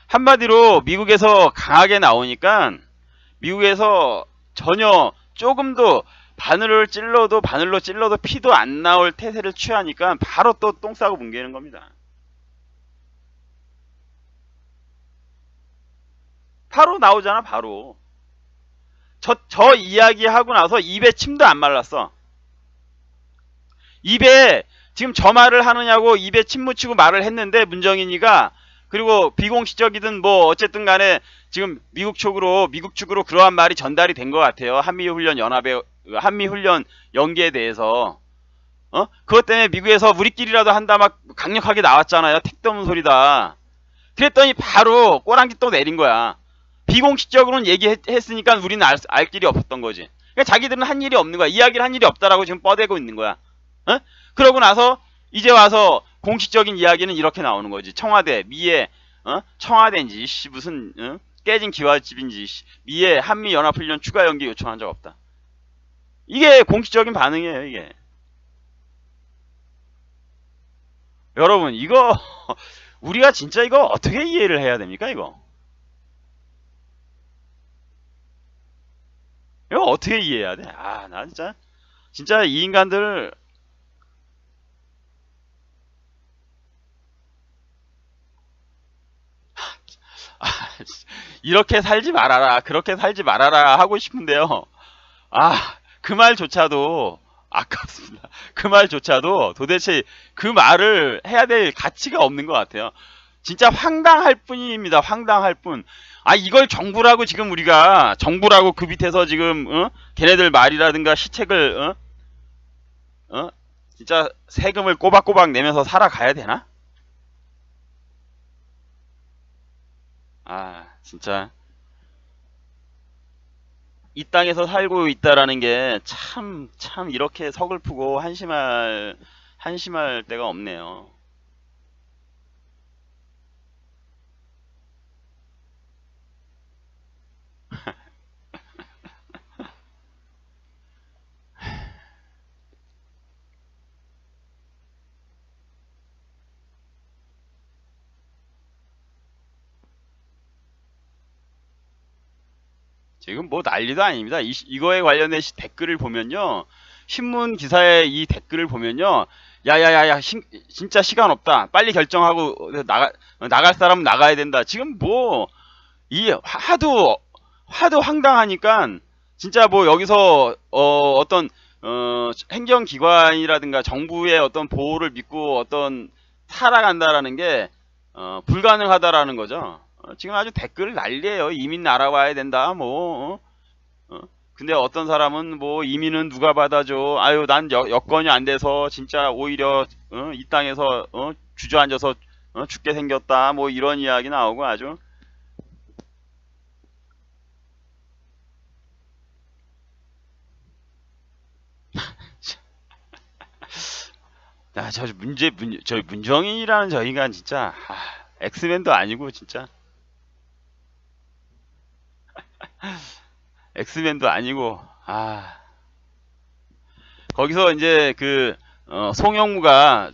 한마디로 미국에서 강하게 나오니까 미국에서 전혀 조금도 바늘로 찔러도 피도 안 나올 태세를 취하니까 바로 또 똥 싸고 뭉개는 겁니다. 바로 나오잖아, 바로. 저 이야기 하고 나서 입에 침도 안 말랐어. 입에 지금 저 말을 하느냐고 입에 침 묻히고 말을 했는데 문정인이가, 그리고 비공식적이든 뭐 어쨌든 간에 지금 미국 측으로 그러한 말이 전달이 된 것 같아요. 한미훈련 연기에 대해서. 그것 때문에 미국에서 우리끼리라도 한다 막 강력하게 나왔잖아요. 택도 없는 소리다. 그랬더니 바로 꼬랑지 또 내린 거야. 비공식적으로는 얘기했으니까 우리는 알 길이 없었던 거지. 그러니까 자기들은 한 일이 없는 거야. 이야기를 한 일이 없다라고 지금 뻗대고 있는 거야. 그러고 나서 이제 와서 공식적인 이야기는 이렇게 나오는 거지. 청와대, 미에, 청와대인지, 무슨, 깨진 기와집인지, 미에 한미연합훈련 추가 연기 요청한 적 없다. 이게 공식적인 반응이에요, 이게. 여러분, 이거, 우리가 진짜 이거 어떻게 이해를 해야 됩니까, 이거? 이거 어떻게 이해해야 돼? 나 진짜 이 인간들, 이렇게 살지 말아라, 그렇게 살지 말아라 하고 싶은데요. 그 말조차도 아깝습니다. 그 말조차도 도대체 그 말을 해야 될 가치가 없는 것 같아요. 진짜 황당할 뿐입니다. 황당할 뿐. 이걸 정부라고 지금 우리가 정부라고 그 밑에서 지금 걔네들 말이라든가 시책을 진짜 세금을 꼬박꼬박 내면서 살아가야 되나? 진짜 이 땅에서 살고 있다라는 게 참 이렇게 서글프고 한심할 때가 없네요. 지금 뭐 난리도 아닙니다. 이거에 관련된 댓글을 보면요. 신문 기사에 이 댓글을 보면요. 야야야야 진짜 시간 없다. 빨리 결정하고 나갈 사람은 나가야 된다. 지금 뭐 이 하도 황당하니까 진짜 뭐 여기서 어떤 행정기관이라든가 정부의 어떤 보호를 믿고 어떤 살아간다라는 게 불가능하다라는 거죠. 지금 아주 댓글 난리예요. 이민 날아와야 된다. 뭐 근데 어떤 사람은 뭐 이민은 누가 받아줘. 난 여건이 안 돼서 진짜 오히려 이 땅에서 주저앉아서 죽게 생겼다. 뭐 이런 이야기 나오고 아주. 저 문정인이라는 저 인간 진짜 엑스맨도 아니고 진짜 엑스맨도 아니고 거기서 이제 송영무가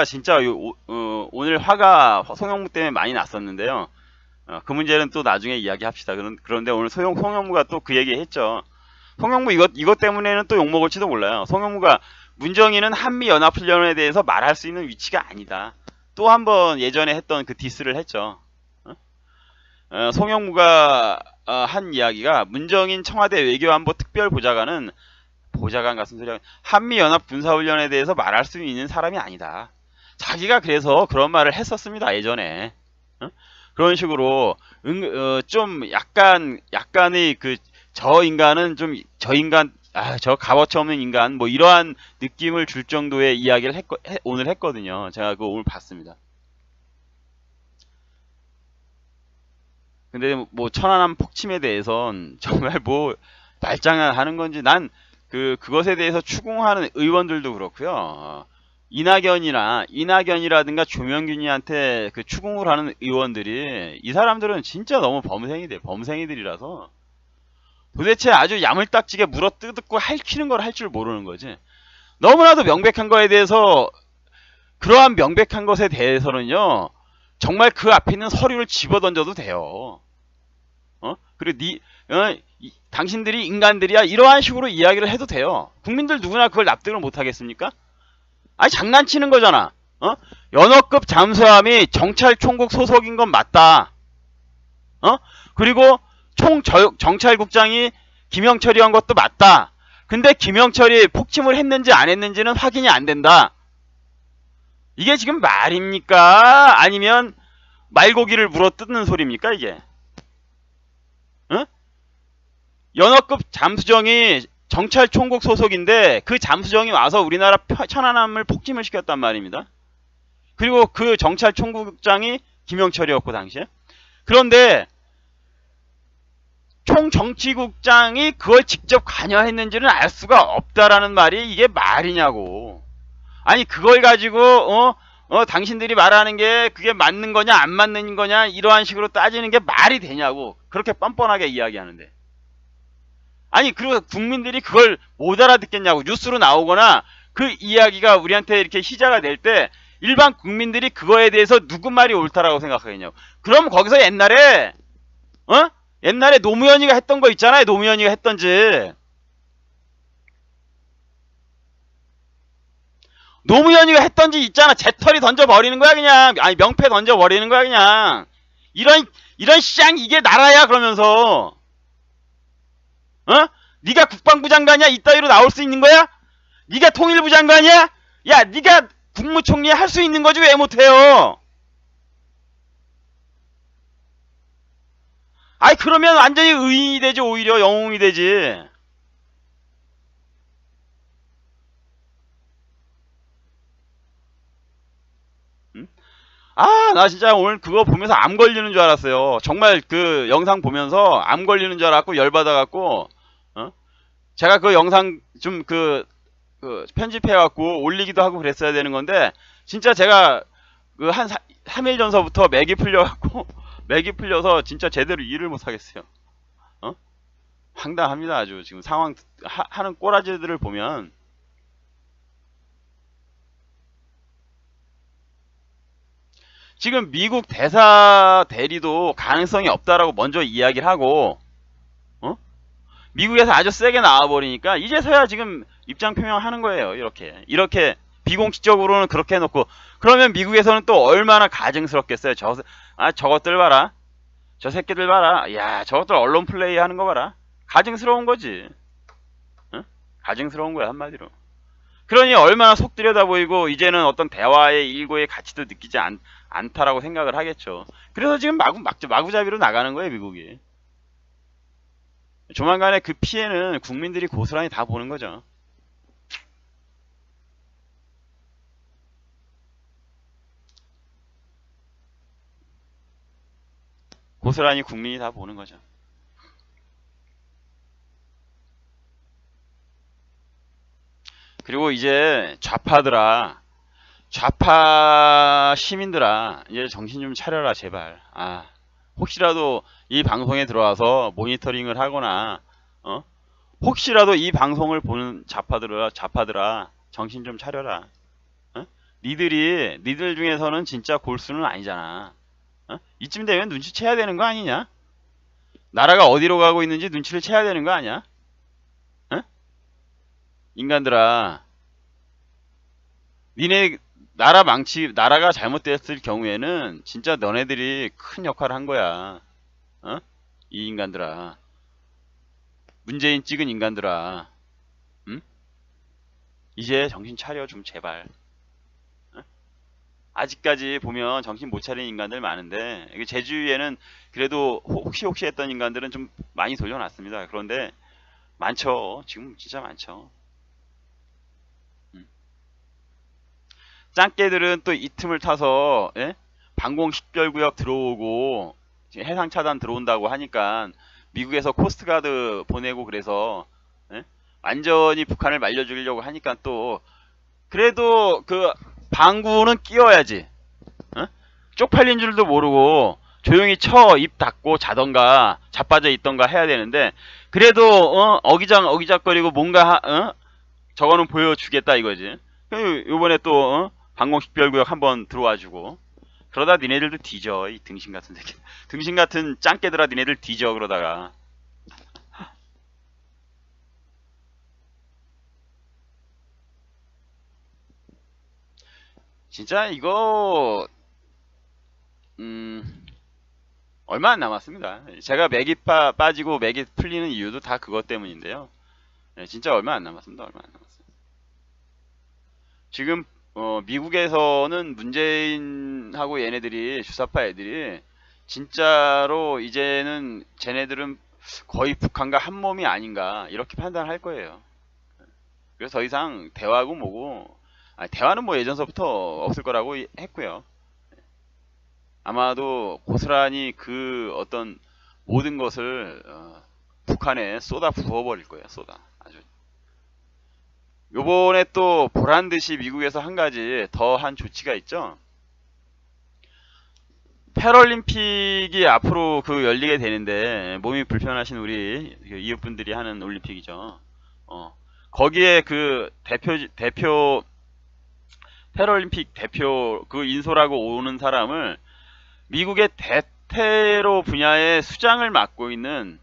진짜 오늘 화가 송영무 때문에 많이 났었는데요. 그 문제는 또 나중에 이야기합시다. 그런데 오늘 송영무가 또 그 얘기 했죠. 송영무 이것 때문에는 또 욕먹을지도 몰라요. 송영무가 문정인은 한미연합훈련에 대해서 말할 수 있는 위치가 아니다. 또 한번 예전에 했던 그 디스를 했죠. 송영무가 한 이야기가 문정인 청와대 외교안보 특별보좌관은 보좌관 같은 소리야. 한미연합 군사훈련에 대해서 말할 수 있는 사람이 아니다. 자기가 그래서 그런 말을 했었습니다. 예전에. 그런 식으로 좀 약간의 그 저 인간은 좀 저 값어치 없는 인간 뭐 이러한 느낌을 줄 정도의 이야기를 오늘 했거든요. 제가 그거 오늘 봤습니다. 근데 뭐 천안함 폭침에 대해선 정말 뭐 말장난하는 건지 난 그것에 대해서 추궁하는 의원들도 그렇고요. 이낙연이라든가 조명균이한테 그 추궁을 하는 의원들이 이 사람들은 진짜 너무 범생이들이라서 도대체 아주 야물딱지게 물어뜯고 핥히는 걸 할 줄 모르는 거지. 너무나도 명백한 거에 대해서 그러한 명백한 것에 대해서는요. 정말 그 앞에 있는 서류를 집어던져도 돼요. 그리고 당신들이 인간들이야 이러한 식으로 이야기를 해도 돼요. 국민들 누구나 그걸 납득을 못 하겠습니까? 아니 장난치는 거잖아. 연어급 잠수함이 정찰총국 소속인 건 맞다. 그리고 정찰국장이 김영철이한 것도 맞다. 근데 김영철이 폭침을 했는지 안 했는지는 확인이 안 된다. 이게 지금 말입니까? 아니면 말고기를 물어뜯는 소리입니까 이게? 연어급 잠수정이 정찰총국 소속인데 그 잠수정이 와서 우리나라 천안함을 폭침을 시켰단 말입니다. 그리고 그 정찰총국장이 김영철이었고 당시에. 그런데 총정치국장이 그걸 직접 관여했는지는 알 수가 없다라는 말이 이게 말이냐고. 아니 그걸 가지고 당신들이 말하는 게 그게 맞는 거냐 안 맞는 거냐 이러한 식으로 따지는 게 말이 되냐고. 그렇게 뻔뻔하게 이야기하는데. 아니 그리고 국민들이 그걸 못 알아듣겠냐고. 뉴스로 나오거나 그 이야기가 우리한테 이렇게 희자가 될 때 일반 국민들이 그거에 대해서 누구 말이 옳다라고 생각하겠냐고. 그럼 거기서 옛날에 노무현이가 했던 거 있잖아요. 노무현이가 했던지. 노무현이가 했던지 있잖아. 재털이 던져버리는 거야 그냥. 아니 명패 던져버리는 거야 그냥. 이런 쌍 이게 나라야 그러면서. 네가 국방부 장관이야? 이따위로 나올 수 있는 거야? 네가 통일부 장관이야? 야 네가 국무총리 할 수 있는 거지 왜 못해요? 아이 그러면 완전히 의인이 되지. 오히려 영웅이 되지. 나 진짜 오늘 그거 보면서 암 걸리는 줄 알았어요. 정말 그 영상 보면서 암 걸리는 줄 알았고 열받아갖고 제가 그 영상 좀 편집해갖고 올리기도 하고 그랬어야 되는 건데 진짜 제가 그 한 3일 전서부터 맥이 풀려서 진짜 제대로 일을 못 하겠어요. 황당합니다. 아주 지금 상황 하는 꼬라지들을 보면. 지금 미국 대사 대리도 가능성이 없다라고 먼저 이야기를 하고 미국에서 아주 세게 나와버리니까 이제서야 지금 입장 표명하는 거예요. 이렇게 비공식적으로는 그렇게 해놓고. 그러면 미국에서는 또 얼마나 가증스럽겠어요. 저것들 봐라. 저 새끼들 봐라. 야 저것들 언론 플레이 하는 거 봐라. 가증스러운 거지. 가증스러운 거야 한마디로. 그러니 얼마나 속 들여다 보이고 이제는 어떤 대화의 일고의 가치도 느끼지 않다라고 생각을 하겠죠. 그래서 지금 마구잡이로 나가는 거예요 미국이. 조만간에 그 피해는 국민들이 고스란히 다 보는 거죠. 고스란히 국민이 다 보는 거죠. 그리고 이제 좌파 시민들아 이제 정신 좀 차려라 제발. 혹시라도 이 방송에 들어와서 모니터링을 하거나 혹시라도 이 방송을 보는 좌파들아 정신 좀 차려라. 니들 중에서는 진짜 골수는 아니잖아. 이쯤 되면 눈치채야 되는 거 아니냐? 나라가 어디로 가고 있는지 눈치를 채야 되는 거 아니야? 어? 인간들아, 니네 나라가 잘못됐을 경우에는 진짜 너네들이 큰 역할을 한 거야. 어? 이 인간들아, 문재인 찍은 인간들아, 응? 이제 정신 차려 좀 제발. 어? 아직까지 보면 정신 못 차린 인간들 많은데, 이게 제 주위에는 그래도 혹시 했던 인간들은 좀 많이 돌려놨습니다. 그런데 많죠. 지금 진짜 많죠. 짱깨들은 또 이 틈을 타서, 예? 방공 식별구역 들어오고 해상 차단 들어온다고 하니까 미국에서 코스트가드 보내고 그래서, 예? 완전히 북한을 말려 죽이려고 하니까 또 그래도 그 방구는 끼워야지. 어? 쪽팔린 줄도 모르고 조용히 입 닫고 자던가 자빠져 있던가 해야 되는데, 그래도 어기작거리고 뭔가 저거는 보여주겠다 이거지. 요번에 또 방공식별구역 한번 들어와주고, 그러다 니네들도 뒤져, 이 등신같은 새끼. 등신같은 짱깨들아, 니네들 뒤져 그러다가. 진짜 이거 얼마 안 남았습니다. 제가 맥이 빠지고 맥이 풀리는 이유도 다 그것 때문인데요. 네, 진짜 얼마 안 남았습니다. 얼마 안 남았어요. 지금 미국에서는 문재인하고 얘네들이, 주사파 애들이 진짜로 이제는 쟤네들은 거의 북한과 한 몸이 아닌가 이렇게 판단할 거예요. 그래서 더 이상 대화하고 뭐고, 대화는 뭐 예전서부터 없을 거라고 했고요. 아마도 고스란히 그 어떤 모든 것을 북한에 쏟아 부어버릴 거예요. 쏟아. 아주. 요번에 또 보란듯이 미국에서 한 가지 더 한 조치가 있죠. 패럴림픽이 앞으로 열리게 되는데, 몸이 불편하신 우리 이웃분들이 하는 올림픽이죠. 거기에 그 대표 패럴림픽 대표 그 인솔하고 오는 사람을 미국의 대테러 분야의 수장을 맡고 있는,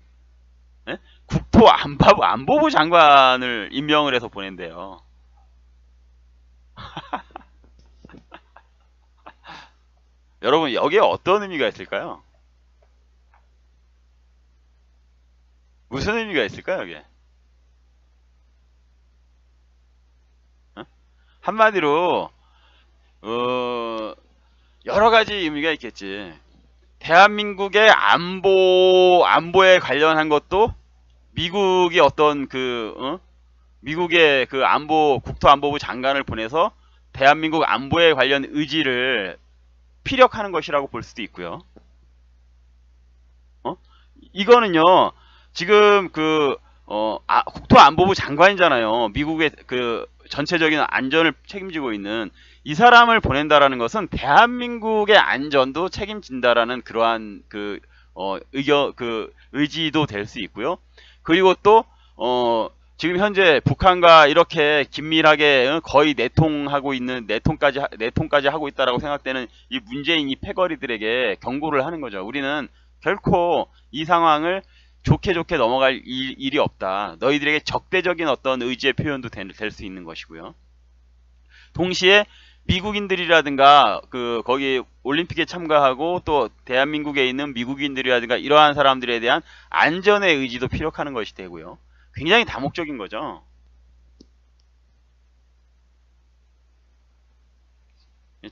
예? 국토 안보부 장관을 임명을 해서 보낸대요. 여러분, 여기에 어떤 의미가 있을까요? 무슨 의미가 있을까요, 여기에? 한마디로 여러 가지 의미가 있겠지. 대한민국의 안보에 관련한 것도 미국이 어떤 미국의 그 국토안보부 장관을 보내서 대한민국 안보에 관련 의지를 피력하는 것이라고 볼 수도 있고요. 이거는요, 지금 국토안보부 장관이잖아요. 미국의 그 전체적인 안전을 책임지고 있는 이 사람을 보낸다라는 것은 대한민국의 안전도 책임진다라는 그러한 의지도 될 수 있고요. 그리고 또 지금 현재 북한과 이렇게 긴밀하게 거의 내통까지 하고 있다라고 생각되는 이 문재인 이 패거리들에게 경고를 하는 거죠. 우리는 결코 이 상황을 좋게 넘어갈 일이 없다. 너희들에게 적대적인 어떤 의지의 표현도 될 수 있는 것이고요. 동시에 미국인들이라든가 거기 올림픽에 참가하고 또 대한민국에 있는 미국인들이라든가 이러한 사람들에 대한 안전의 의지도 피력하는 것이 되고요. 굉장히 다목적인 거죠.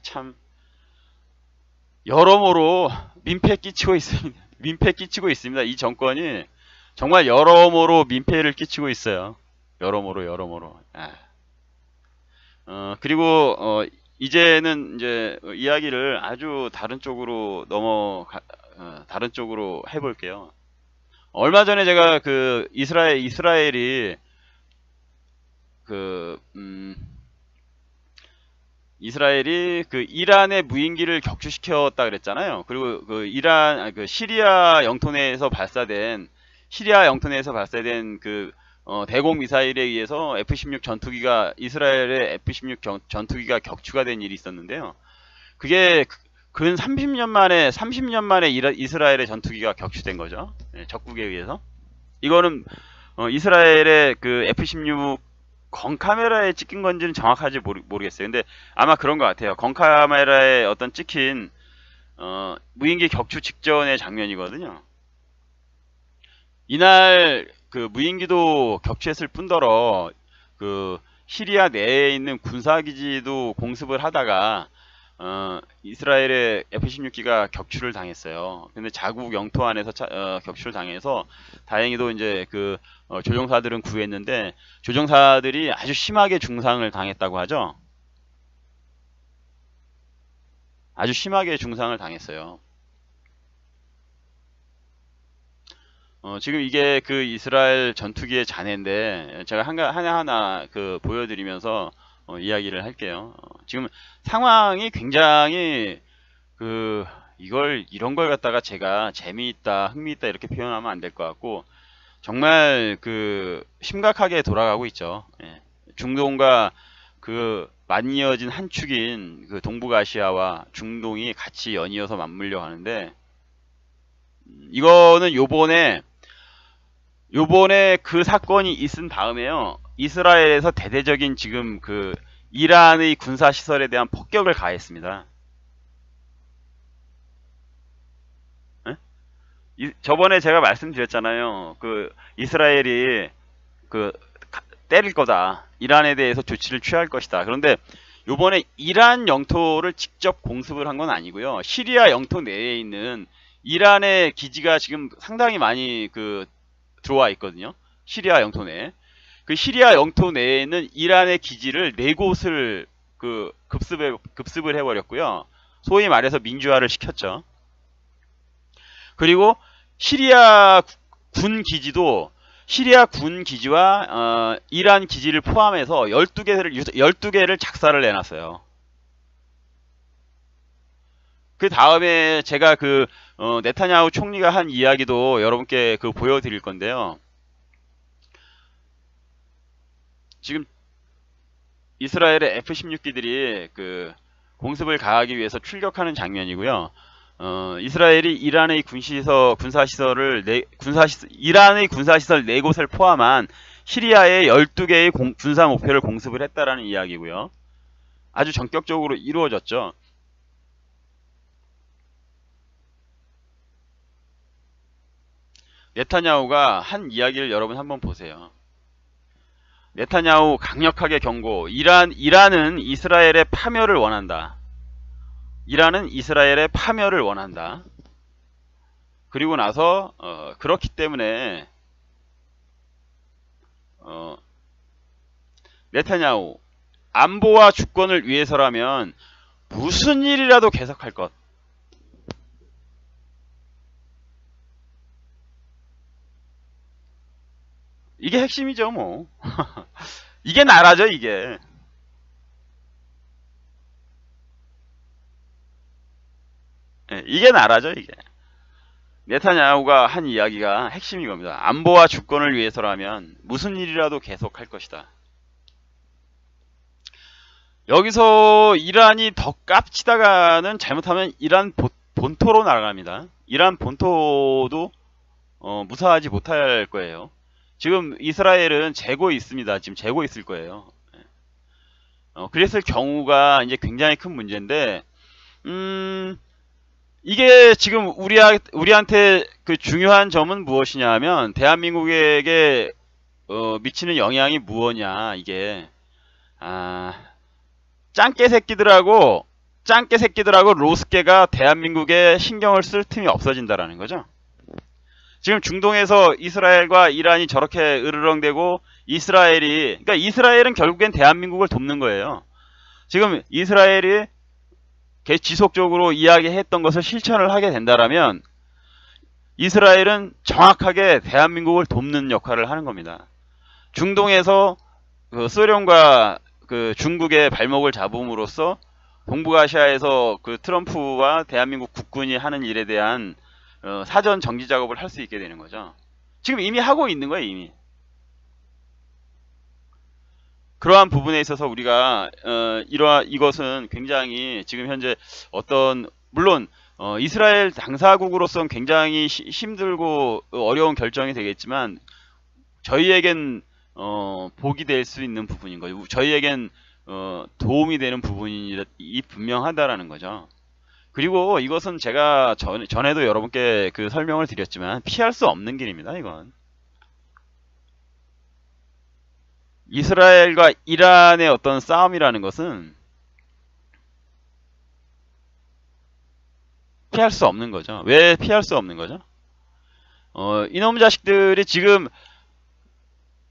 참 여러모로 민폐 끼치고 있습니다. 민폐 끼치고 있습니다. 이 정권이 정말 여러모로 민폐를 끼치고 있어요. 여러모로. 그리고 이제는 이제 이야기를 아주 다른 쪽으로 다른 쪽으로 해볼게요. 얼마 전에 제가 이스라엘이 이란의 무인기를 격추시켰다 그랬잖아요. 그리고 시리아 영토 내에서 발사된 대공 미사일에 의해서 이스라엘의 F-16 전투기가 격추가 된 일이 있었는데요. 그게 근 30년 만에 이스라엘의 전투기가 격추된 거죠. 예, 적국에 의해서. 이거는 이스라엘의 그 F-16 건카메라에 찍힌 건지는 정확하지 모르겠어요. 근데 아마 그런 것 같아요. 건카메라에 어떤 찍힌 무인기 격추 직전의 장면이거든요. 이날 그 무인기도 격추했을 뿐더러 그 시리아 내에 있는 군사기지도 공습을 하다가 이스라엘의 F-16기가 격추를 당했어요. 근데 자국 영토 안에서 격추를 당해서 다행히도 이제 그 조종사들은 구했는데 조종사들이 아주 심하게 중상을 당했다고 하죠. 아주 심하게 중상을 당했어요. 지금 이게 그 이스라엘 전투기의 잔해인데 제가 하나하나 그 보여드리면서 이야기를 할게요. 지금 상황이 굉장히 이런 걸 갖다가 제가 재미있다, 흥미있다 이렇게 표현하면 안 될 것 같고 정말 심각하게 돌아가고 있죠. 예. 중동과 맞이어진 한 축인 동북아시아와 중동이 같이 연이어서 맞물려 가는데 이거는 요번에 그 사건이 있은 다음에요. 이스라엘에서 대대적인 지금 이란의 군사시설에 대한 폭격을 가했습니다. 저번에 제가 말씀드렸잖아요. 이스라엘이 때릴 거다. 이란에 대해서 조치를 취할 것이다. 그런데 요번에 이란 영토를 직접 공습을 한 건 아니고요. 시리아 영토 내에 있는 이란의 기지가 지금 상당히 많이 들어와 있거든요. 시리아 영토 내에. 시리아 영토 내에 있는 이란의 기지를 4곳을 급습을 해버렸고요. 소위 말해서 민주화를 시켰죠. 그리고 시리아 군 기지와 이란 기지를 포함해서 12개를 작살을 내놨어요. 그 다음에 제가 네타냐후 총리가 한 이야기도 여러분께 보여드릴 건데요. 지금 이스라엘의 F-16기들이 공습을 가하기 위해서 출격하는 장면이고요. 이스라엘이 이란의 이란의 군사시설 4곳을 포함한 시리아의 12개의 군사 목표를 공습을 했다라는 이야기고요. 아주 전격적으로 이루어졌죠. 네타냐후가 한 이야기를 여러분 한번 보세요. 네타냐후 강력하게 경고. 이란은 이스라엘의 파멸을 원한다. 이란은 이스라엘의 파멸을 원한다. 그리고 나서 그렇기 때문에 네타냐후 안보와 주권을 위해서라면 무슨 일이라도 계속할 것. 이게 핵심이죠, 뭐. 이게 나라죠, 이게. 예, 이게 나라죠, 이게. 네타냐후가 한 이야기가 핵심인 겁니다. 안보와 주권을 위해서라면 무슨 일이라도 계속할 것이다. 여기서 이란이 더 깝치다가는 잘못하면 이란 본토로 날아갑니다. 이란 본토도 무사하지 못할 거예요. 지금 이스라엘은 재고 있습니다. 지금 재고 있을 거예요. 그랬을 경우가 이제 굉장히 큰 문제인데, 이게 지금 우리한테 중요한 점은 무엇이냐면, 대한민국에게 미치는 영향이 무엇이냐, 이게. 짱깨 새끼들하고 로스케가 대한민국에 신경을 쓸 틈이 없어진다라는 거죠. 지금 중동에서 이스라엘과 이란이 저렇게 으르렁대고 그러니까 이스라엘은 결국엔 대한민국을 돕는 거예요. 지금 이스라엘이 지속적으로 이야기했던 것을 실천을 하게 된다라면 이스라엘은 정확하게 대한민국을 돕는 역할을 하는 겁니다. 중동에서 소련과 중국의 발목을 잡음으로써 동북아시아에서 트럼프와 대한민국 국군이 하는 일에 대한 사전 정지 작업을 할 수 있게 되는 거죠. 지금 이미 하고 있는 거예요, 이미. 그러한 부분에 있어서 우리가 이것은 굉장히 지금 현재 어떤 물론 이스라엘 당사국으로서는 굉장히 힘들고 어려운 결정이 되겠지만 저희에겐 복이 될 수 있는 부분인 거죠. 저희에겐 도움이 되는 부분이 분명하다라는 거죠. 그리고 이것은 제가 전에도 여러분께 그 설명을 드렸지만 피할 수 없는 길입니다. 이건 이스라엘과 이란의 어떤 싸움이라는 것은 피할 수 없는 거죠. 왜 피할 수 없는 거죠? 이놈 자식들이 지금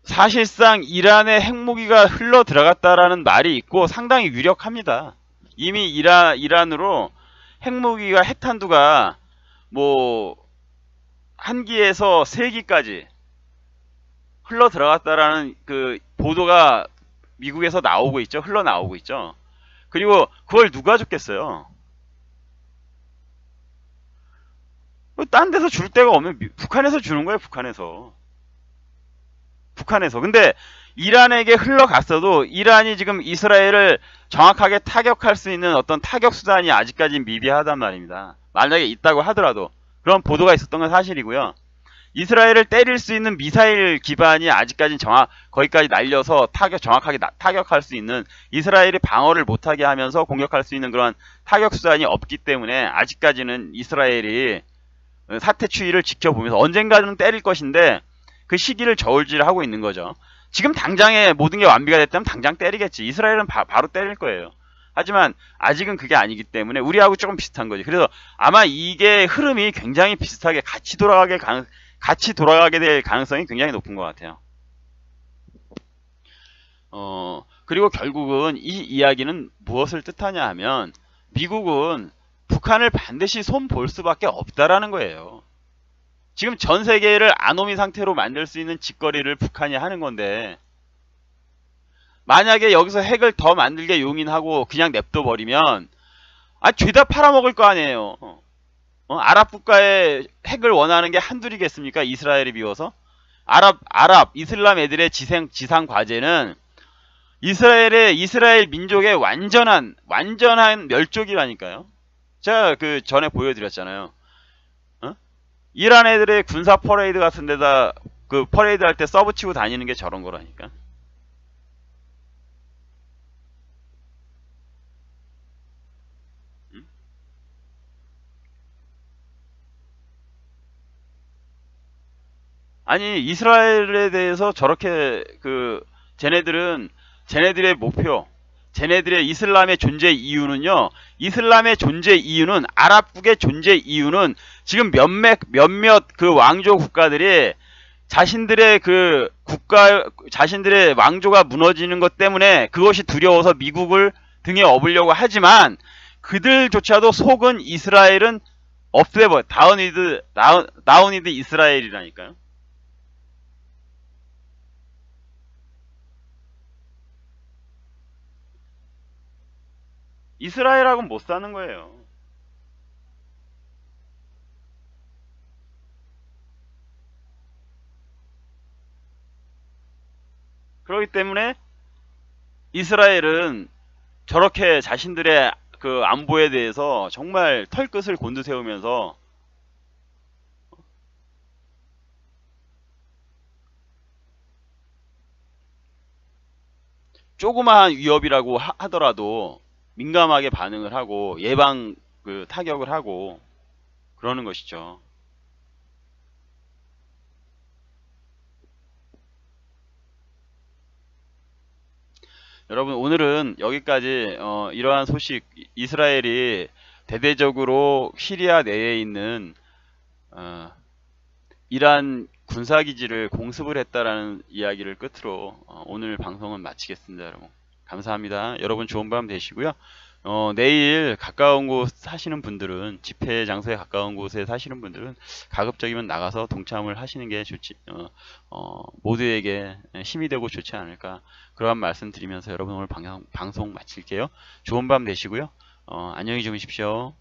사실상 이란의 핵무기가 흘러 들어갔다라는 말이 있고 상당히 유력합니다. 이미 이란으로 핵무기가 핵탄두가 뭐 1기에서 3기까지 흘러 들어갔다라는 그 보도가 미국에서 나오고 있죠. 흘러나오고 있죠. 그리고 그걸 누가 줬겠어요? 딴 데서 줄 데가 없는 북한에서 주는 거예요. 북한에서. 근데 이란에게 흘러갔어도 이란이 지금 이스라엘을 정확하게 타격할 수 있는 어떤 타격 수단이 아직까지 미비하단 말입니다. 만약에 있다고 하더라도 그런 보도가 있었던 건 사실이고요. 이스라엘을 때릴 수 있는 미사일 기반이 아직까지 거기까지 날려서 정확하게 타격할 수 있는, 이스라엘이 방어를 못하게 하면서 공격할 수 있는 그런 타격 수단이 없기 때문에 아직까지는 이스라엘이 사태 추이를 지켜보면서 언젠가는 때릴 것인데 그 시기를 저울질하고 있는 거죠. 지금 당장에 모든 게 완비가 됐다면 당장 때리겠지. 이스라엘은 바로 때릴 거예요. 하지만 아직은 그게 아니기 때문에 우리하고 조금 비슷한 거지. 그래서 아마 이게 흐름이 굉장히 비슷하게 같이 돌아가게 될 가능성이 굉장히 높은 것 같아요. 그리고 결국은 이 이야기는 무엇을 뜻하냐 하면 미국은 북한을 반드시 손볼 수밖에 없다라는 거예요. 지금 전 세계를 아노미 상태로 만들 수 있는 짓거리를 북한이 하는 건데, 만약에 여기서 핵을 더 만들게 용인하고 그냥 냅둬 버리면 죄다 팔아먹을 거 아니에요. 아랍 국가의 핵을 원하는 게 한둘이겠습니까? 이스라엘이 비워서. 이슬람 애들의 지상 과제는 이스라엘 민족의 완전한 멸족이라니까요. 제가 그 전에 보여드렸잖아요. 이란 애들의 군사 퍼레이드 같은 데다 그 퍼레이드 할 때 써붙이고 다니는 게 저런 거라니까. 아니, 이스라엘에 대해서 저렇게 쟤네들의 목표, 쟤네들의 이슬람의 존재 이유는요, 아랍국의 존재 이유는 지금 몇몇 그 왕조 국가들이 자신들의 왕조가 무너지는 것 때문에 그것이 두려워서 미국을 등에 업으려고 하지만 그들조차도 속은 이스라엘은 없애버려. 다운이드 이스라엘이라니까요. 이스라엘하고는 못 사는 거예요. 그렇기 때문에 이스라엘은 저렇게 자신들의 그 안보에 대해서 정말 털끝을 곤두세우면서 조그마한 위협이라고 하더라도 민감하게 반응을 하고 타격을 하고 그러는 것이죠. 여러분, 오늘은 여기까지 이러한 소식, 이스라엘이 대대적으로 시리아 내에 있는 이란 군사기지를 공습을 했다라는 이야기를 끝으로 오늘 방송은 마치겠습니다. 여러분, 감사합니다. 여러분 좋은 밤 되시고요. 내일 가까운 곳 사시는 분들은, 집회 장소에 가까운 곳에 사시는 분들은 가급적이면 나가서 동참을 하시는 게 모두에게 힘이 되고 좋지 않을까, 그러한 말씀 드리면서 여러분 오늘 방송 마칠게요. 좋은 밤 되시고요. 안녕히 주무십시오.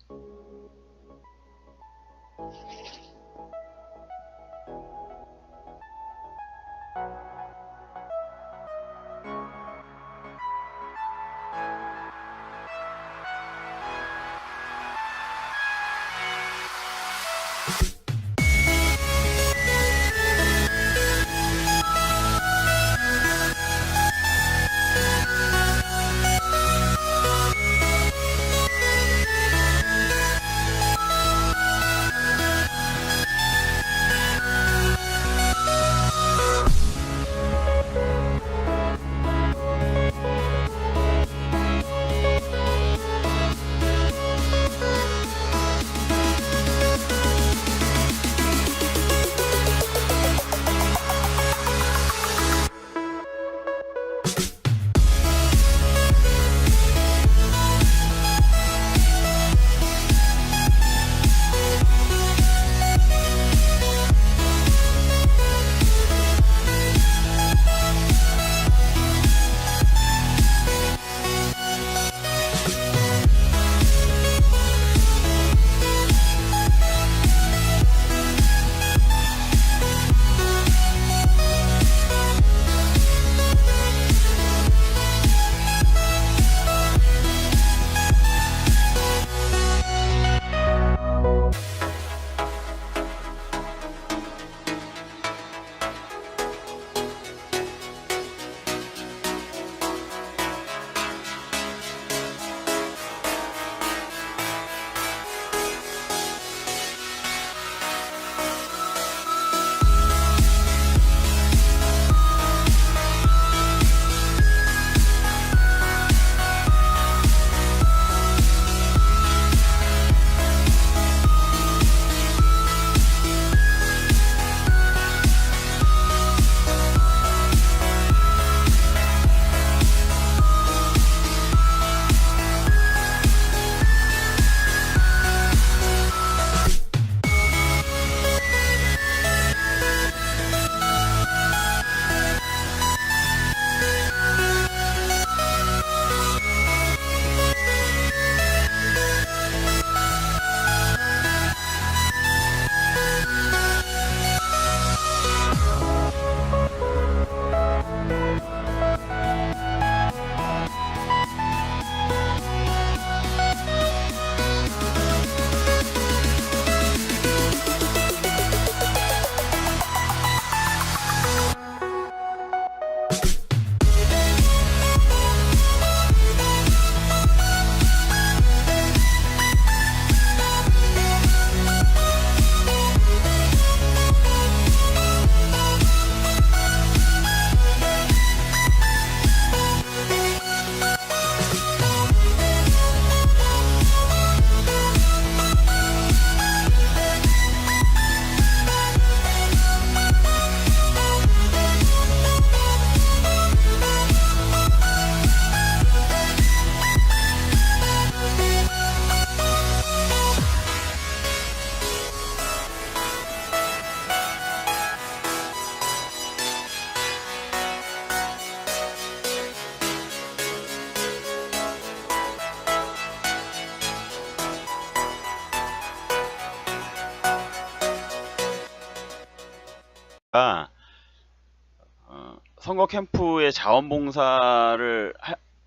선거 캠프에 자원봉사를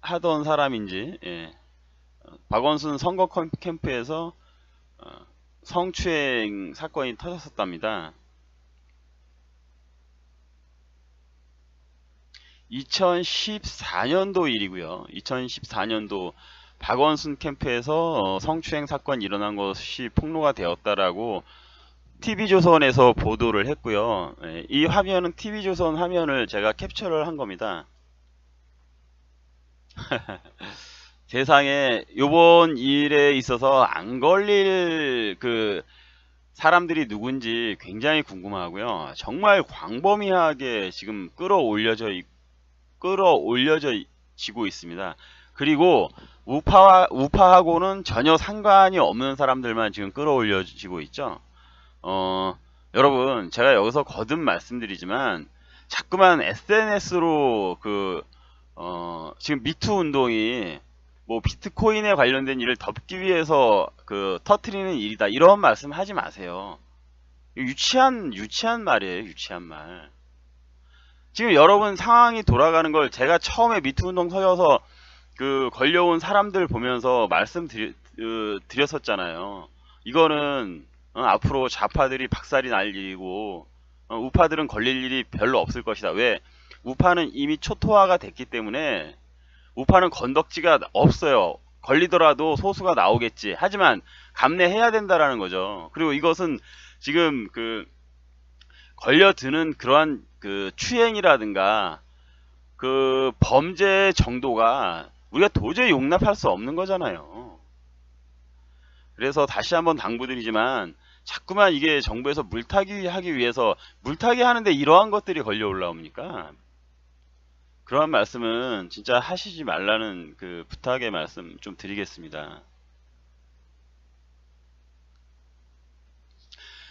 하던 사람인지, 예. 박원순 선거 캠프에서 성추행 사건이 터졌었답니다. 2014년도 일이고요. 2014년도 박원순 캠프에서 성추행 사건이 일어난 것이 폭로가 되었다라고 TV조선에서 보도를 했고요. 이 화면은 TV조선 화면을 제가 캡처를 한 겁니다. 세상에 요번 일에 있어서 안 걸릴 그 사람들이 누군지 굉장히 궁금하고요. 정말 광범위하게 지금 끌어올려지고 있습니다. 그리고 우파하고는 전혀 상관이 없는 사람들만 지금 끌어올려지고 있죠. 여러분, 제가 여기서 거듭 말씀드리지만 자꾸만 SNS로 지금 미투 운동이 뭐 비트코인에 관련된 일을 덮기 위해서 터트리는 일이다, 이런 말씀 하지 마세요. 유치한 말이에요. 유치한 말. 지금 여러분 상황이 돌아가는 걸 제가 처음에 미투 운동 서여서 걸려온 사람들 보면서 말씀드렸었잖아요. 이거는 앞으로 좌파들이 박살이 날 일이고 우파들은 걸릴 일이 별로 없을 것이다. 왜? 우파는 이미 초토화가 됐기 때문에 우파는 건덕지가 없어요. 걸리더라도 소수가 나오겠지. 하지만 감내해야 된다라는 거죠. 그리고 이것은 지금 걸려드는 그러한 추행이라든가 범죄 정도가 우리가 도저히 용납할 수 없는 거잖아요. 그래서 다시 한번 당부드리지만 자꾸만 이게 정부에서 물타기 하기 위해서 물타기 하는데 이러한 것들이 걸려 올라옵니까? 그러한 말씀은 진짜 하시지 말라는 부탁의 말씀 좀 드리겠습니다.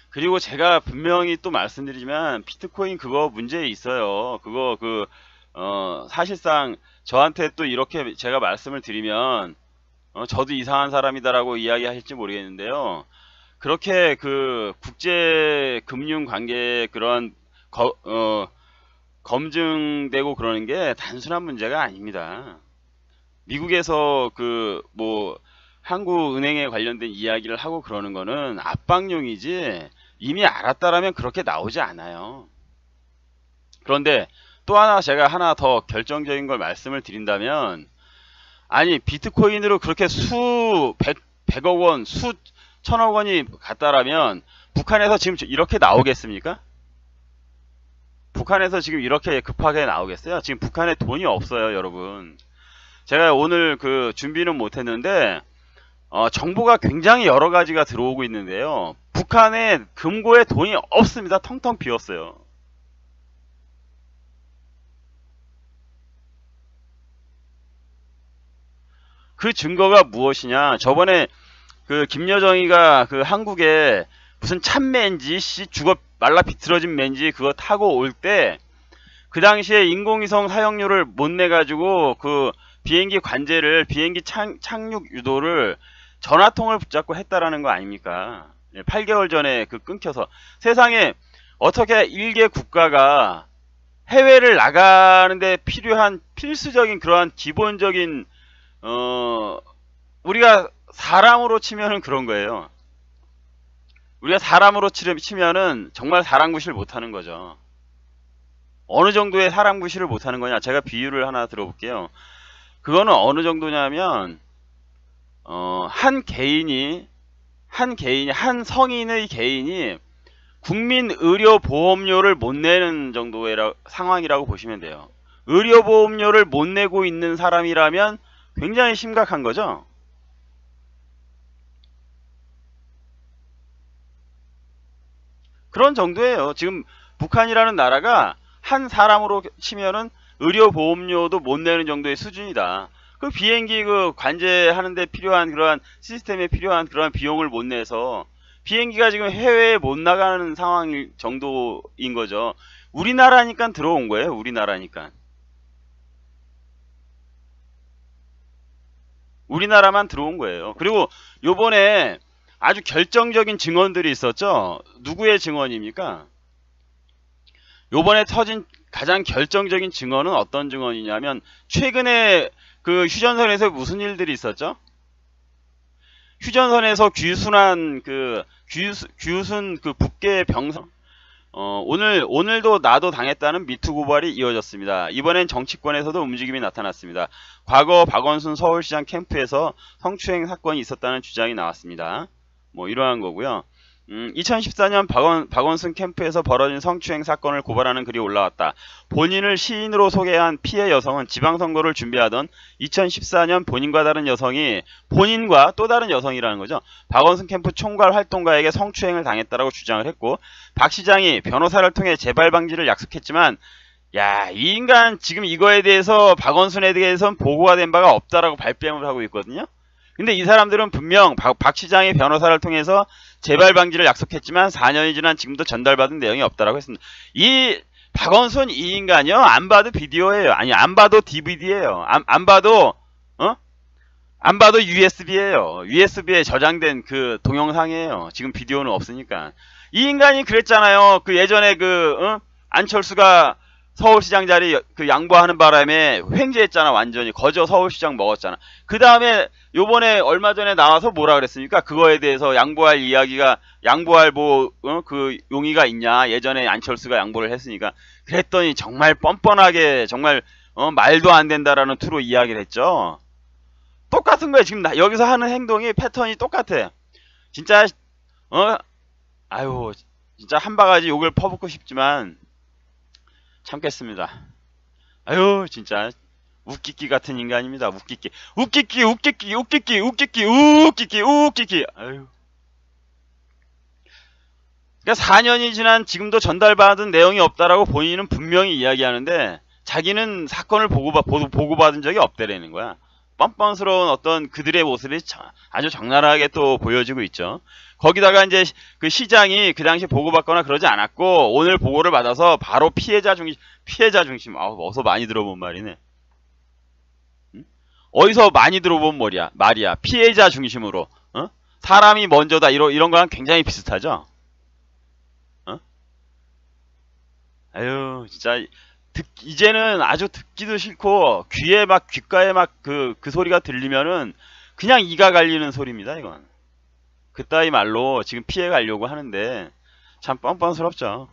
그리고 제가 분명히 또 말씀드리지만 비트코인 그거 문제 있어요. 그거 사실상 저한테 또 이렇게 제가 말씀을 드리면 저도 이상한 사람이다라고 이야기하실지 모르겠는데요. 그렇게 국제 금융 관계에 그런 검증되고 그러는 게 단순한 문제가 아닙니다. 미국에서 뭐 한국은행에 관련된 이야기를 하고 그러는 거는 압박용이지 이미 알았다라면 그렇게 나오지 않아요. 그런데 또 하나 제가 하나 더 결정적인 걸 말씀을 드린다면, 아니 비트코인으로 그렇게 백억 원, 천억 원이 갔다라면 북한에서 지금 이렇게 나오겠습니까? 북한에서 지금 이렇게 급하게 나오겠어요? 지금 북한에 돈이 없어요, 여러분. 제가 오늘 준비는 못했는데 정보가 굉장히 여러 가지가 들어오고 있는데요. 북한에 금고에 돈이 없습니다. 텅텅 비었어요. 그 증거가 무엇이냐? 저번에 김여정이가 한국에 무슨 참매인지 죽어 말라 비틀어진 맨지 그거 타고 올 때 그 당시에 인공위성 사용료를 못 내가지고 비행기 관제를, 비행기 착륙 유도를 전화통을 붙잡고 했다라는 거 아닙니까? 8개월 전에 끊겨서. 세상에 어떻게 일개 국가가 해외를 나가는데 필요한 필수적인 그러한 기본적인 우리가 사람으로 치면은 그런 거예요. 우리가 사람으로 치면은 정말 사람 구실 못하는 거죠. 어느 정도의 사람 구실을 못하는 거냐? 제가 비유를 하나 들어볼게요. 그거는 어느 정도냐면 한 성인의 개인이 국민 의료보험료를 못 내는 정도의 상황이라고 보시면 돼요. 의료보험료를 못 내고 있는 사람이라면 굉장히 심각한 거죠. 그런 정도예요. 지금 북한이라는 나라가 한 사람으로 치면은 의료보험료도 못 내는 정도의 수준이다. 비행기 관제하는데 필요한 그러한 시스템에 필요한 그러한 비용을 못 내서 비행기가 지금 해외에 못 나가는 상황 정도인 거죠. 우리나라니까 들어온 거예요. 우리나라니까. 우리나라만 들어온 거예요. 그리고 요번에 아주 결정적인 증언들이 있었죠. 누구의 증언입니까? 요번에 터진 가장 결정적인 증언은 어떤 증언이냐면 최근에 그 휴전선에서 무슨 일들이 있었죠? 휴전선에서 귀순한 귀순 그 북계 병사 오늘도 나도 당했다는 미투 고발이 이어졌습니다. 이번엔 정치권에서도 움직임이 나타났습니다. 과거 박원순 서울시장 캠프에서 성추행 사건이 있었다는 주장이 나왔습니다. 뭐 이러한 거고요. 2014년 박원순 캠프에서 벌어진 성추행 사건을 고발하는 글이 올라왔다. 본인을 시인으로 소개한 피해 여성은 지방선거를 준비하던 2014년 본인과 다른 여성이 본인과 또 다른 여성이라는 거죠. 박원순 캠프 총괄 활동가에게 성추행을 당했다라고 주장을 했고, 박 시장이 변호사를 통해 재발 방지를 약속했지만 야, 이 인간 지금 이거에 대해서 박원순에 대해서는 보고가 된 바가 없다라고 발뺌을 하고 있거든요. 근데 이 사람들은 분명 박 시장의 변호사를 통해서 재발 방지를 약속했지만 4년이 지난 지금도 전달받은 내용이 없다라고 했습니다. 이 박원순 이 인간이요, 안 봐도 비디오예요. 아니, 안 봐도 DVD예요. 안 봐도 안 봐도 USB예요. USB에 저장된 그 동영상이에요. 지금 비디오는 없으니까. 이 인간이 그랬잖아요. 그 예전에 안철수가 서울시장 자리 그 양보하는 바람에 횡재했잖아. 완전히 거저 서울시장 먹었잖아. 그 다음에 요번에 얼마 전에 나와서 뭐라 그랬습니까? 그거에 대해서 양보할 이야기가, 양보할 그 용의가 있냐. 예전에 안철수가 양보를 했으니까. 그랬더니 정말 뻔뻔하게 정말 말도 안 된다라는 투로 이야기를 했죠. 똑같은 거예요. 지금 여기서 하는 행동이 패턴이 똑같아. 진짜 아유, 진짜 한 바가지 욕을 퍼붓고 싶지만 참겠습니다. 아유, 진짜 웃기끼 같은 인간입니다. 웃기끼. 아유. 그러니까 4년이 지난 지금도 전달받은 내용이 없다라고 본인은 분명히 이야기하는데 자기는 사건을 보고받은 적이 없다라는 거야. 뻔뻔스러운 어떤 그들의 모습이 아주 적나라하게 또 보여지고 있죠. 거기다가 이제 그 시장이 그 당시 보고받거나 그러지 않았고 오늘 보고를 받아서 바로 피해자 중심. 어디서 많이 들어본 말이네. 응? 어디서 많이 들어본 말이야. 피해자 중심으로. 사람이 먼저다. 이런 거랑 굉장히 비슷하죠. 아유, 진짜 이제는 아주 듣기도 싫고 귓가에 막 그 소리가 들리면은 그냥 이가 갈리는 소리입니다. 이건 그따위 말로 지금 피해 가려고 하는데 참 뻔뻔스럽죠.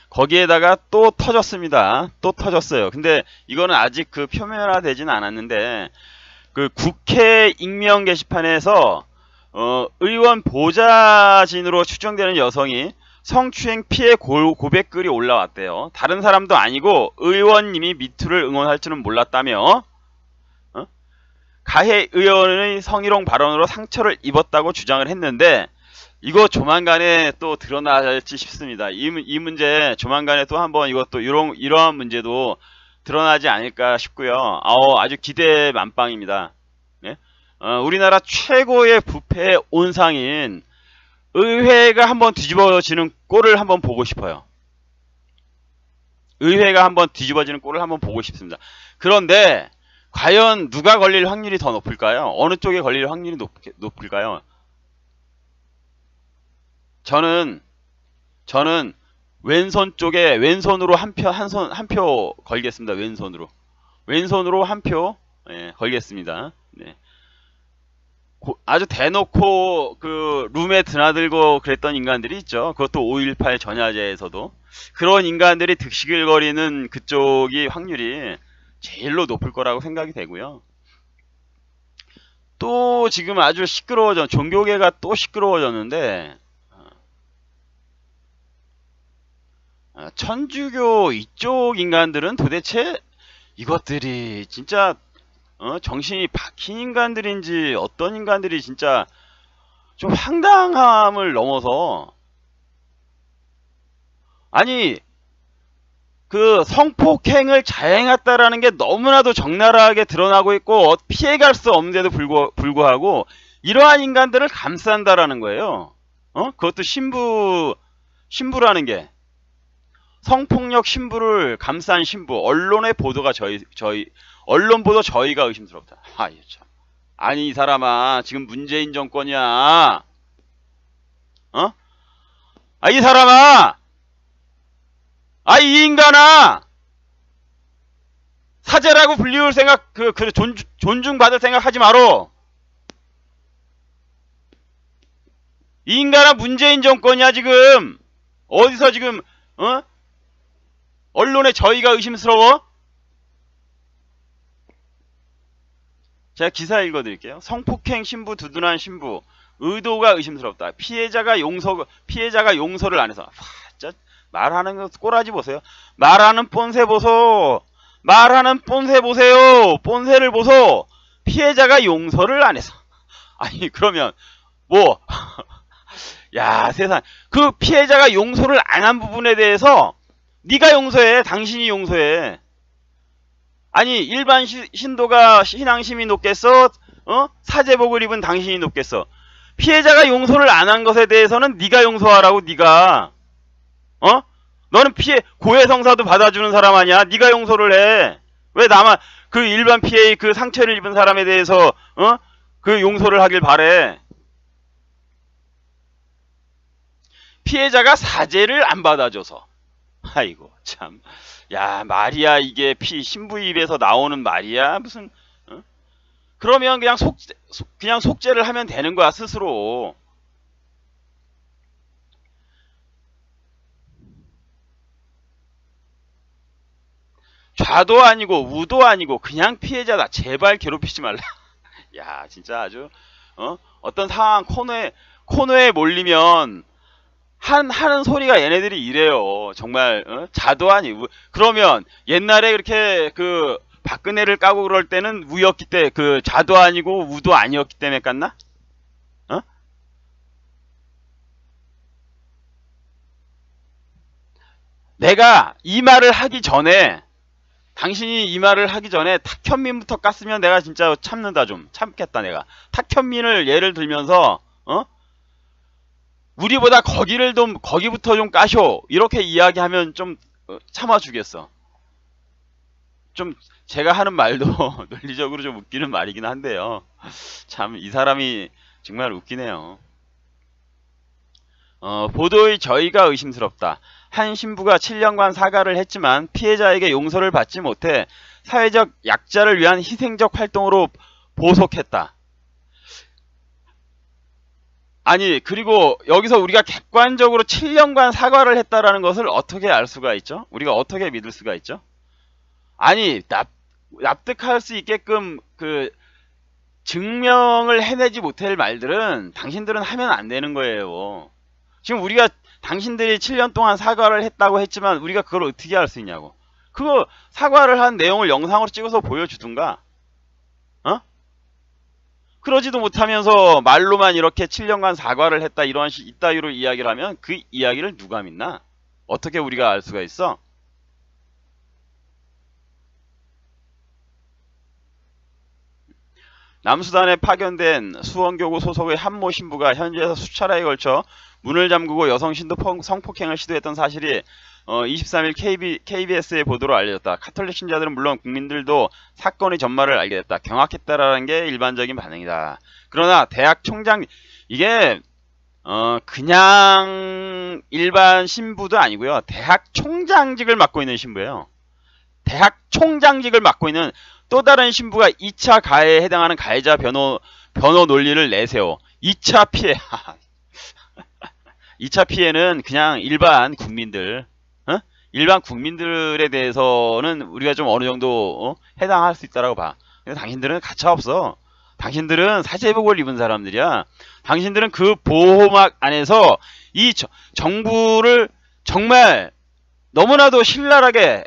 거기에다가 또 터졌습니다. 또 터졌어요. 근데 이거는 아직 그 표면화되진 않았는데 그 국회 익명 게시판에서 의원 보좌진으로 추정되는 여성이 성추행 피해 고백글이 올라왔대요. 다른 사람도 아니고 의원님이 미투를 응원할 줄은 몰랐다며 가해 의원의 성희롱 발언으로 상처를 입었다고 주장을 했는데 이거 조만간에 또 드러나지 싶습니다. 이 문제 조만간에 또 한번 이것도 이러한 문제도 드러나지 않을까 싶고요. 아주 기대 만빵입니다. 네? 우리나라 최고의 부패 온상인 의회가 한번 뒤집어지는 꼴을 한번 보고 싶어요. 의회가 한번 뒤집어지는 꼴을 한번 보고 싶습니다. 그런데 과연 누가 걸릴 확률이 더 높을까요? 어느 쪽에 걸릴 확률이 높을까요? 저는 왼손 쪽에 왼손으로 한 표 걸겠습니다. 왼손으로 한 표 걸겠습니다. 네. 아주 대놓고 그 룸에 드나들고 그랬던 인간들이 있죠. 그것도 5.18 전야제에서도 그런 인간들이 득실거리는 그쪽이 확률이 제일로 높을 거라고 생각이 되고요. 또 지금 아주 종교계가 또 시끄러워졌는데 천주교 이쪽 인간들은 도대체 이것들이 진짜 정신이 박힌 인간들인지 어떤 인간들이 진짜 좀 황당함을 넘어서 아니 그 성폭행을 자행했다라는 게 너무나도 적나라하게 드러나고 있고 피해갈 수 없는데도 불구하고 이러한 인간들을 감싼다라는 거예요. 그것도 신부라는 게 성폭력 신부를 감싼 신부. 언론의 보도가 언론 보도 저희가 의심스럽다. 참. 아니 이 사람아 지금 문재인 정권이야. 어? 아, 이 사람아! 아, 이 인간아! 사제라고 불리울 생각, 존중받을 생각 하지 마로! 이 인간아, 문재인 정권이야, 지금! 어디서 지금, 어? 언론의 저희가 의심스러워? 제가 기사 읽어드릴게요. 성폭행 신부 두둔한 신부. 의도가 의심스럽다. 피해자가 용서를 안 해서. 진짜 말하는 거 꼬라지 보세요. 말하는 폰세 보소. 말하는 폰세 보세요. 폰세를 보소. 피해자가 용서를 안 해서. 아니 그러면 뭐 야 세상 그 피해자가 용서를 안 한 부분에 대해서 네가 용서해. 당신이 용서해. 아니 일반 신도가 신앙심이 높겠어? 사제복을 입은 당신이 높겠어? 피해자가 용서를 안 한 것에 대해서는 네가 용서하라고. 네가 너는 고해성사도 받아주는 사람 아니야? 네가 용서를 해. 왜 나만 그 일반 피해 그 상처를 입은 사람에 대해서 그 용서를 하길 바래? 피해자가 사죄를 안 받아줘서. 아이고 참. 야 말이야 이게 신부 입에서 나오는 말이야 무슨. 그러면 그냥 속죄를 하면 되는 거야 스스로. 좌도 아니고 우도 아니고 그냥 피해자다. 제발 괴롭히지 말라. 야 진짜 아주 어떤 상황 코너에 몰리면 하는 소리가 얘네들이 이래요. 정말 자도 아니고. 그러면 옛날에 그렇게 그 박근혜를 까고 그럴 때는 우였기 때 그 자도 아니고 우도 아니었기 때문에 깠나? 내가 이 말을 하기 전에 당신이 이 말을 하기 전에 탁현민부터 깠으면 내가 진짜 참는다. 좀 참겠다. 내가 탁현민을 예를 들면서 우리보다 거기부터 좀 까쇼 이렇게 이야기하면 좀 참아주겠어. 좀 제가 하는 말도 논리적으로 좀 웃기는 말이긴 한데요. 참 이 사람이 정말 웃기네요. 보도의 저희가 의심스럽다. 한 신부가 7년간 사과를 했지만 피해자에게 용서를 받지 못해 사회적 약자를 위한 희생적 활동으로 보속했다. 아니 그리고 여기서 우리가 객관적으로 7년간 사과를 했다라는 것을 어떻게 알 수가 있죠? 우리가 어떻게 믿을 수가 있죠? 아니 납득할 수 있게끔 그 증명을 해내지 못할 말들은 당신들은 하면 안 되는 거예요. 지금 우리가 당신들이 7년 동안 사과를 했다고 했지만 우리가 그걸 어떻게 알 수 있냐고. 그거 사과를 한 내용을 영상으로 찍어서 보여주든가. 그러지도 못하면서 말로만 이렇게 7년간 사과를 했다 이따위로 이야기를 하면 그 이야기를 누가 믿나? 어떻게 우리가 알 수가 있어? 남수단에 파견된 수원교구 소속의 한모 신부가 현지에서 수차례에 걸쳐 문을 잠그고 여성 신도 성폭행을 시도했던 사실이 23일 KBS의 보도로 알려졌다. 카톨릭 신자들은 물론 국민들도 사건의 전말을 알게 됐다. 경악했다라는 게 일반적인 반응이다. 그러나 대학 총장 이게 그냥 일반 신부도 아니고요. 대학 총장직을 맡고 있는 신부예요. 대학 총장직을 맡고 있는 또 다른 신부가 2차 가해에 해당하는 가해자 변호 논리를 내세워. 2차 피해 2차 피해는 그냥 일반 국민들 일반 국민들에 대해서는 우리가 좀 어느 정도 해당할 수 있다라고 봐. 근데 당신들은 가차없어. 당신들은 사제복을 입은 사람들이야. 당신들은 그 보호막 안에서 이 정부를 정말 너무나도 신랄하게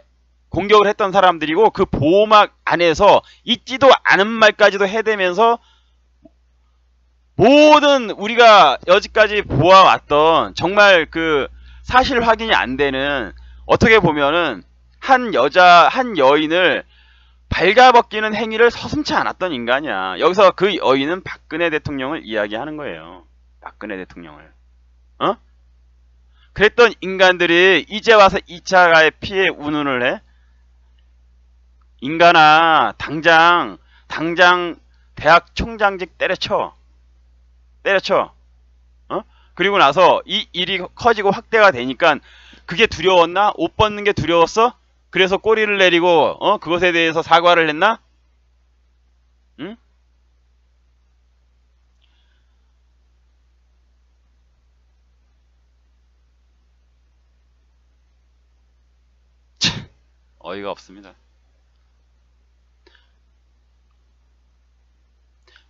공격을 했던 사람들이고 그 보호막 안에서 있지도 않은 말까지도 해대면서 모든 우리가 여지까지 보아왔던 정말 그 사실 확인이 안 되는 어떻게 보면은 한 여인을 발가벗기는 행위를 서슴지 않았던 인간이야. 여기서 그 여인은 박근혜 대통령을 이야기하는 거예요. 박근혜 대통령을. 그랬던 인간들이 이제 와서 2차 가해 피해 운운을 해? 인간아, 당장 대학 총장직 때려쳐. 그리고 나서 이 일이 커지고 확대가 되니까 그게 두려웠나? 옷 벗는 게 두려웠어? 그래서 꼬리를 내리고 그것에 대해서 사과를 했나? 응? 어이가 없습니다.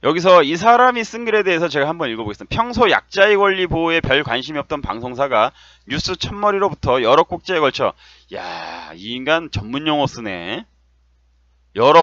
여기서 이 사람이 쓴 글에 대해서 제가 한번 읽어보겠습니다. 평소 약자의 권리 보호에 별 관심이 없던 방송사가 뉴스 첫머리로부터 여러 꼭지에 걸쳐 야, 이 인간 전문 용어 쓰네. 여러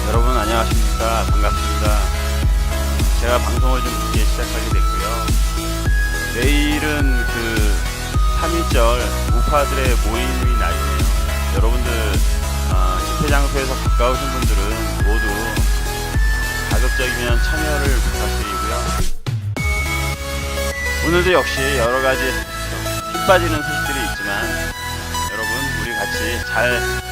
여러분 안녕하십니까. 반갑습니다. 제가 방송을 좀 늦게 시작하게 됐고요. 내일은 그 3.1절 우파들의 모임이 날이네요. 여러분들 집회 장소에서 가까우신 분들은 모두 가급적이면 참여를 부탁드리고요. 오늘도 역시 여러가지 힘 빠지는 소식들이 있지만 여러분 우리 같이 잘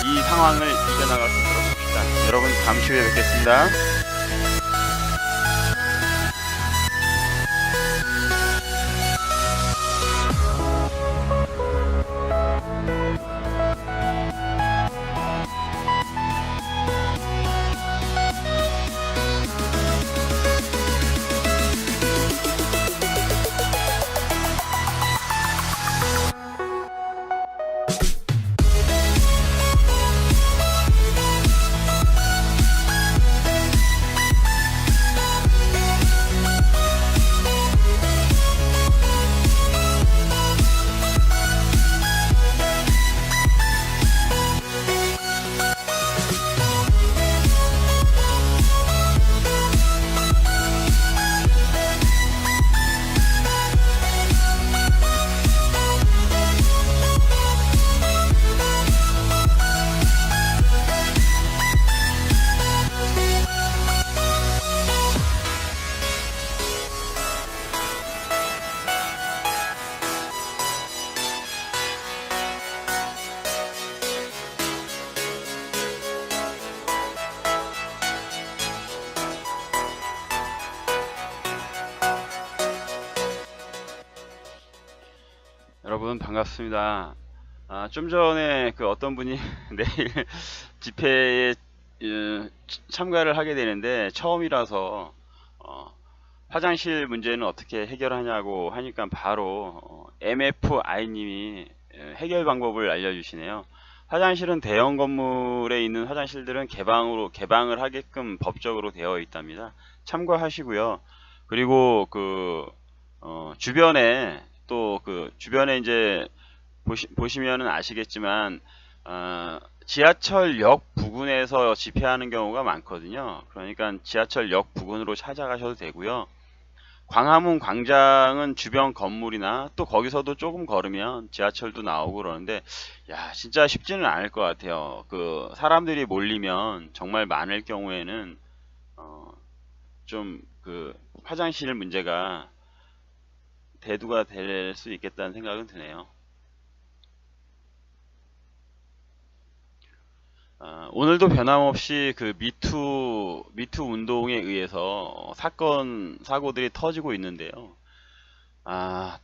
이 상황을 이겨나갈 수 있도록 합시다. 여러분 잠시 후에 뵙겠습니다. 여러분 반갑습니다. 좀 전에 그 어떤 분이 내일 집회에 참가를 하게 되는데 처음이라서 화장실 문제는 어떻게 해결하냐고 하니까 바로 MFI님이 해결 방법을 알려주시네요. 화장실은 대형 건물에 있는 화장실들은 개방을 하게끔 법적으로 되어 있답니다. 참고하시고요. 그리고 그 주변에 또 그 주변에 이제 보시면은 아시겠지만 지하철역 부근에서 집회하는 경우가 많거든요. 그러니까 지하철역 부근으로 찾아가셔도 되고요. 광화문 광장은 주변 건물이나 또 거기서도 조금 걸으면 지하철도 나오고 그러는데, 야, 진짜 쉽지는 않을 것 같아요. 그 사람들이 몰리면 정말 많을 경우에는 좀 그 화장실 문제가 대두가 될 수 있겠다는 생각은 드네요. 오늘도 변함없이 그 미투 운동에 의해서 사건 사고들이 터지고 있는데요. 아,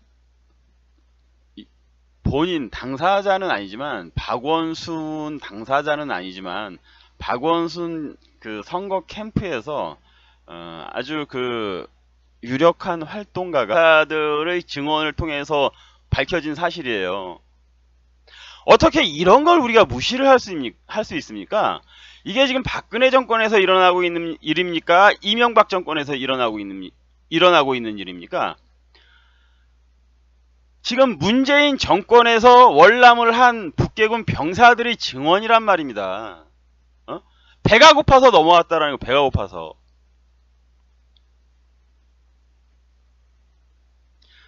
본인 당사자는 아니지만, 박원순 당사자는 아니지만 박원순 그 선거 캠프에서 아주 그 유력한 활동가들의 증언을 통해서 밝혀진 사실이에요. 어떻게 이런 걸 우리가 무시를 할 수 있습니까? 이게 지금 박근혜 정권에서 일어나고 있는 일입니까? 이명박 정권에서 일어나고 있는 일입니까? 지금 문재인 정권에서 월남을 한 북계군 병사들의 증언이란 말입니다. 배가 고파서 넘어왔다라는 거, 배가 고파서.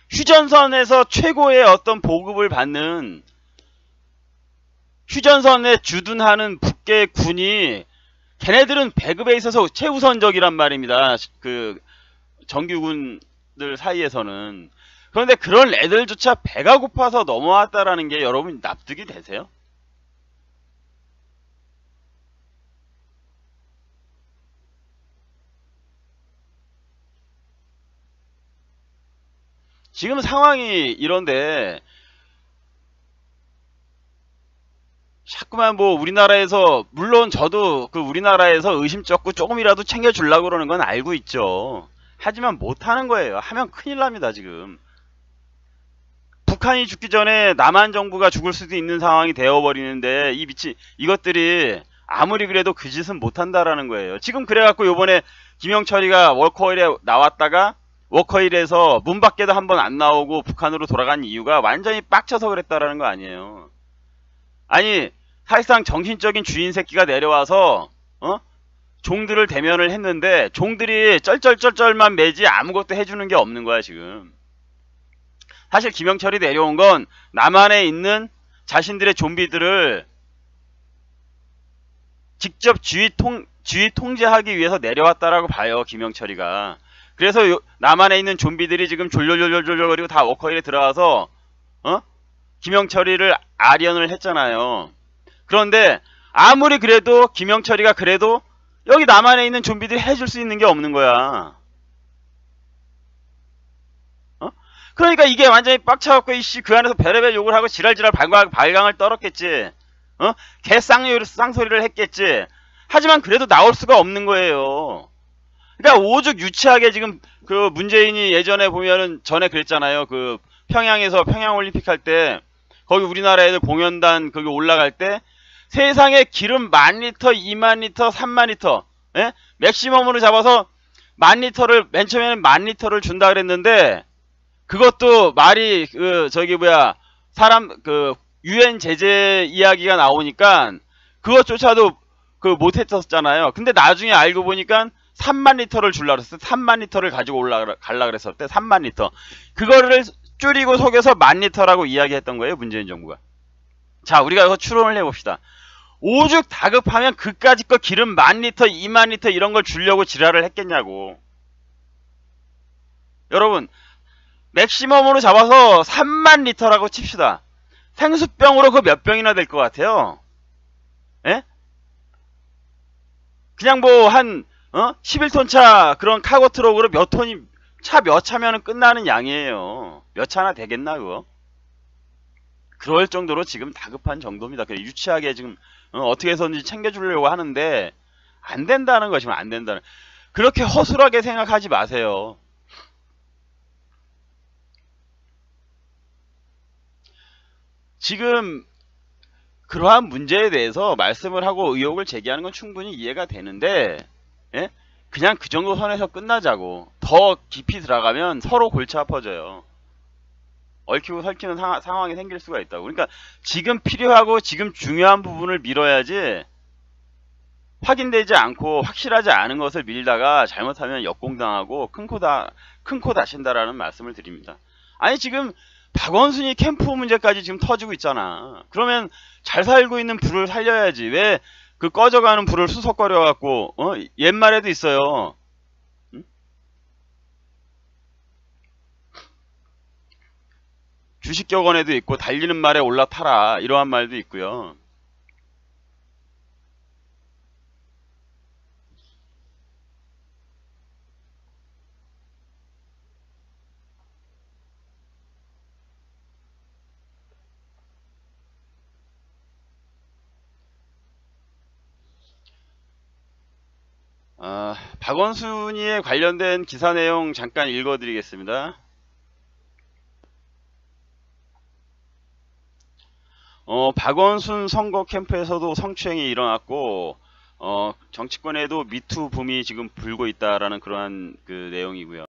휴전선에서 최고의 어떤 보급을 받는, 휴전선에 주둔하는 북계군이, 걔네들은 배급에 있어서 최우선적이란 말입니다. 그 정규군들 사이에서는. 그런데 그런 애들조차 배가 고파서 넘어왔다라는 게 여러분 납득이 되세요? 지금 상황이 이런데 자꾸만 뭐 우리나라에서, 물론 저도 그 우리나라에서 의심쩍고 조금이라도 챙겨주려고 그러는 건 알고 있죠. 하지만 못하는 거예요. 하면 큰일 납니다. 지금 북한이 죽기 전에 남한 정부가 죽을 수도 있는 상황이 되어버리는데, 이것들이 아무리 그래도 그 짓은 못한다라는 거예요. 지금 그래갖고 요번에 김영철이가 워커힐에 나왔다가 워커힐에서 문 밖에도 한번 안 나오고 북한으로 돌아간 이유가 완전히 빡쳐서 그랬다라는 거 아니에요. 아니, 사실상 정신적인 주인 새끼가 내려와서 종들을 대면을 했는데 종들이 쩔쩔쩔쩔만 매지 아무것도 해주는 게 없는 거야 지금. 사실 김영철이 내려온 건 남한에 있는 자신들의 좀비들을 직접 지휘 통제하기 위해서 내려왔다라고 봐요, 김영철이가. 그래서 남한에 있는 좀비들이 지금 졸졸졸졸거리고 다 워커힐에 들어가서 김영철이를 아련을 했잖아요. 그런데 아무리 그래도 김영철이가 그래도 여기 남한에 있는 좀비들이 해줄 수 있는 게 없는 거야. 그러니까 이게 완전히 빡쳐갖고 이씨 그 안에서 별의별 욕을 하고 지랄지랄 발광을 떨었겠지. 개쌍소리를 했겠지. 하지만 그래도 나올 수가 없는 거예요. 그러니까 오죽 유치하게 지금 그 문재인이 예전에 보면은 전에 그랬잖아요. 그 평양에서 평양올림픽 할 때 거기 우리나라 애들 공연단 거기 올라갈 때 세상에 기름 10,000리터, 20,000리터, 30,000리터, 예? 맥시멈으로 잡아서 10,000리터를, 맨 처음에는 10,000리터를 준다 그랬는데, 그것도 말이 사람 유엔 제재 이야기가 나오니까 그것조차도 못했었잖아요. 근데 나중에 알고 보니까 30,000리터를 줄라 그랬어요. 30,000리터를 가지고 갈라 그랬을 때 30,000리터. 그거를 줄이고 속여서 10,000리터라고 이야기했던 거예요, 문재인 정부가. 자, 우리가 여기서 추론을 해봅시다. 오죽 다급하면 그까짓 거 기름 10,000리터, 20,000리터 이런 걸 주려고 지랄을 했겠냐고. 여러분, 맥시멈으로 잡아서 30,000리터라고 칩시다. 생수병으로 그 몇 병이나 될 것 같아요? 예? 그냥 뭐 한 11톤 차 그런 카고 트럭으로 몇 톤이, 차 몇 차면은 끝나는 양이에요. 몇 차나 되겠나 그거? 그럴 정도로 지금 다급한 정도입니다. 그래, 유치하게 지금 어떻게 해서든지 챙겨주려고 하는데 안 된다는 것이면 안 된다는. 그렇게 허술하게 생각하지 마세요. 지금 그러한 문제에 대해서 말씀을 하고 의혹을 제기하는 건 충분히 이해가 되는데, 예? 그냥 그 정도 선에서 끝나자고. 더 깊이 들어가면 서로 골치 아파져요. 얽히고 설키는 상황이 생길 수가 있다고. 그러니까 지금 필요하고 지금 중요한 부분을 밀어야지, 확인되지 않고 확실하지 않은 것을 밀다가 잘못하면 역공당하고 큰 코 다신다라는 말씀을 드립니다. 아니 지금 박원순이 캠프 문제까지 지금 터지고 있잖아. 그러면 잘 살고 있는 불을 살려야지. 왜 그 꺼져가는 불을 수석거려 갖고 옛말에도 있어요. 응? 주식격언에도 있고 달리는 말에 올라타라 이러한 말도 있고요. 박원순이에 관련된 기사 내용 잠깐 읽어드리겠습니다. 박원순 선거 캠프에서도 성추행이 일어났고, 정치권에도 미투 붐이 지금 불고 있다라는 그러한 그 내용이고요.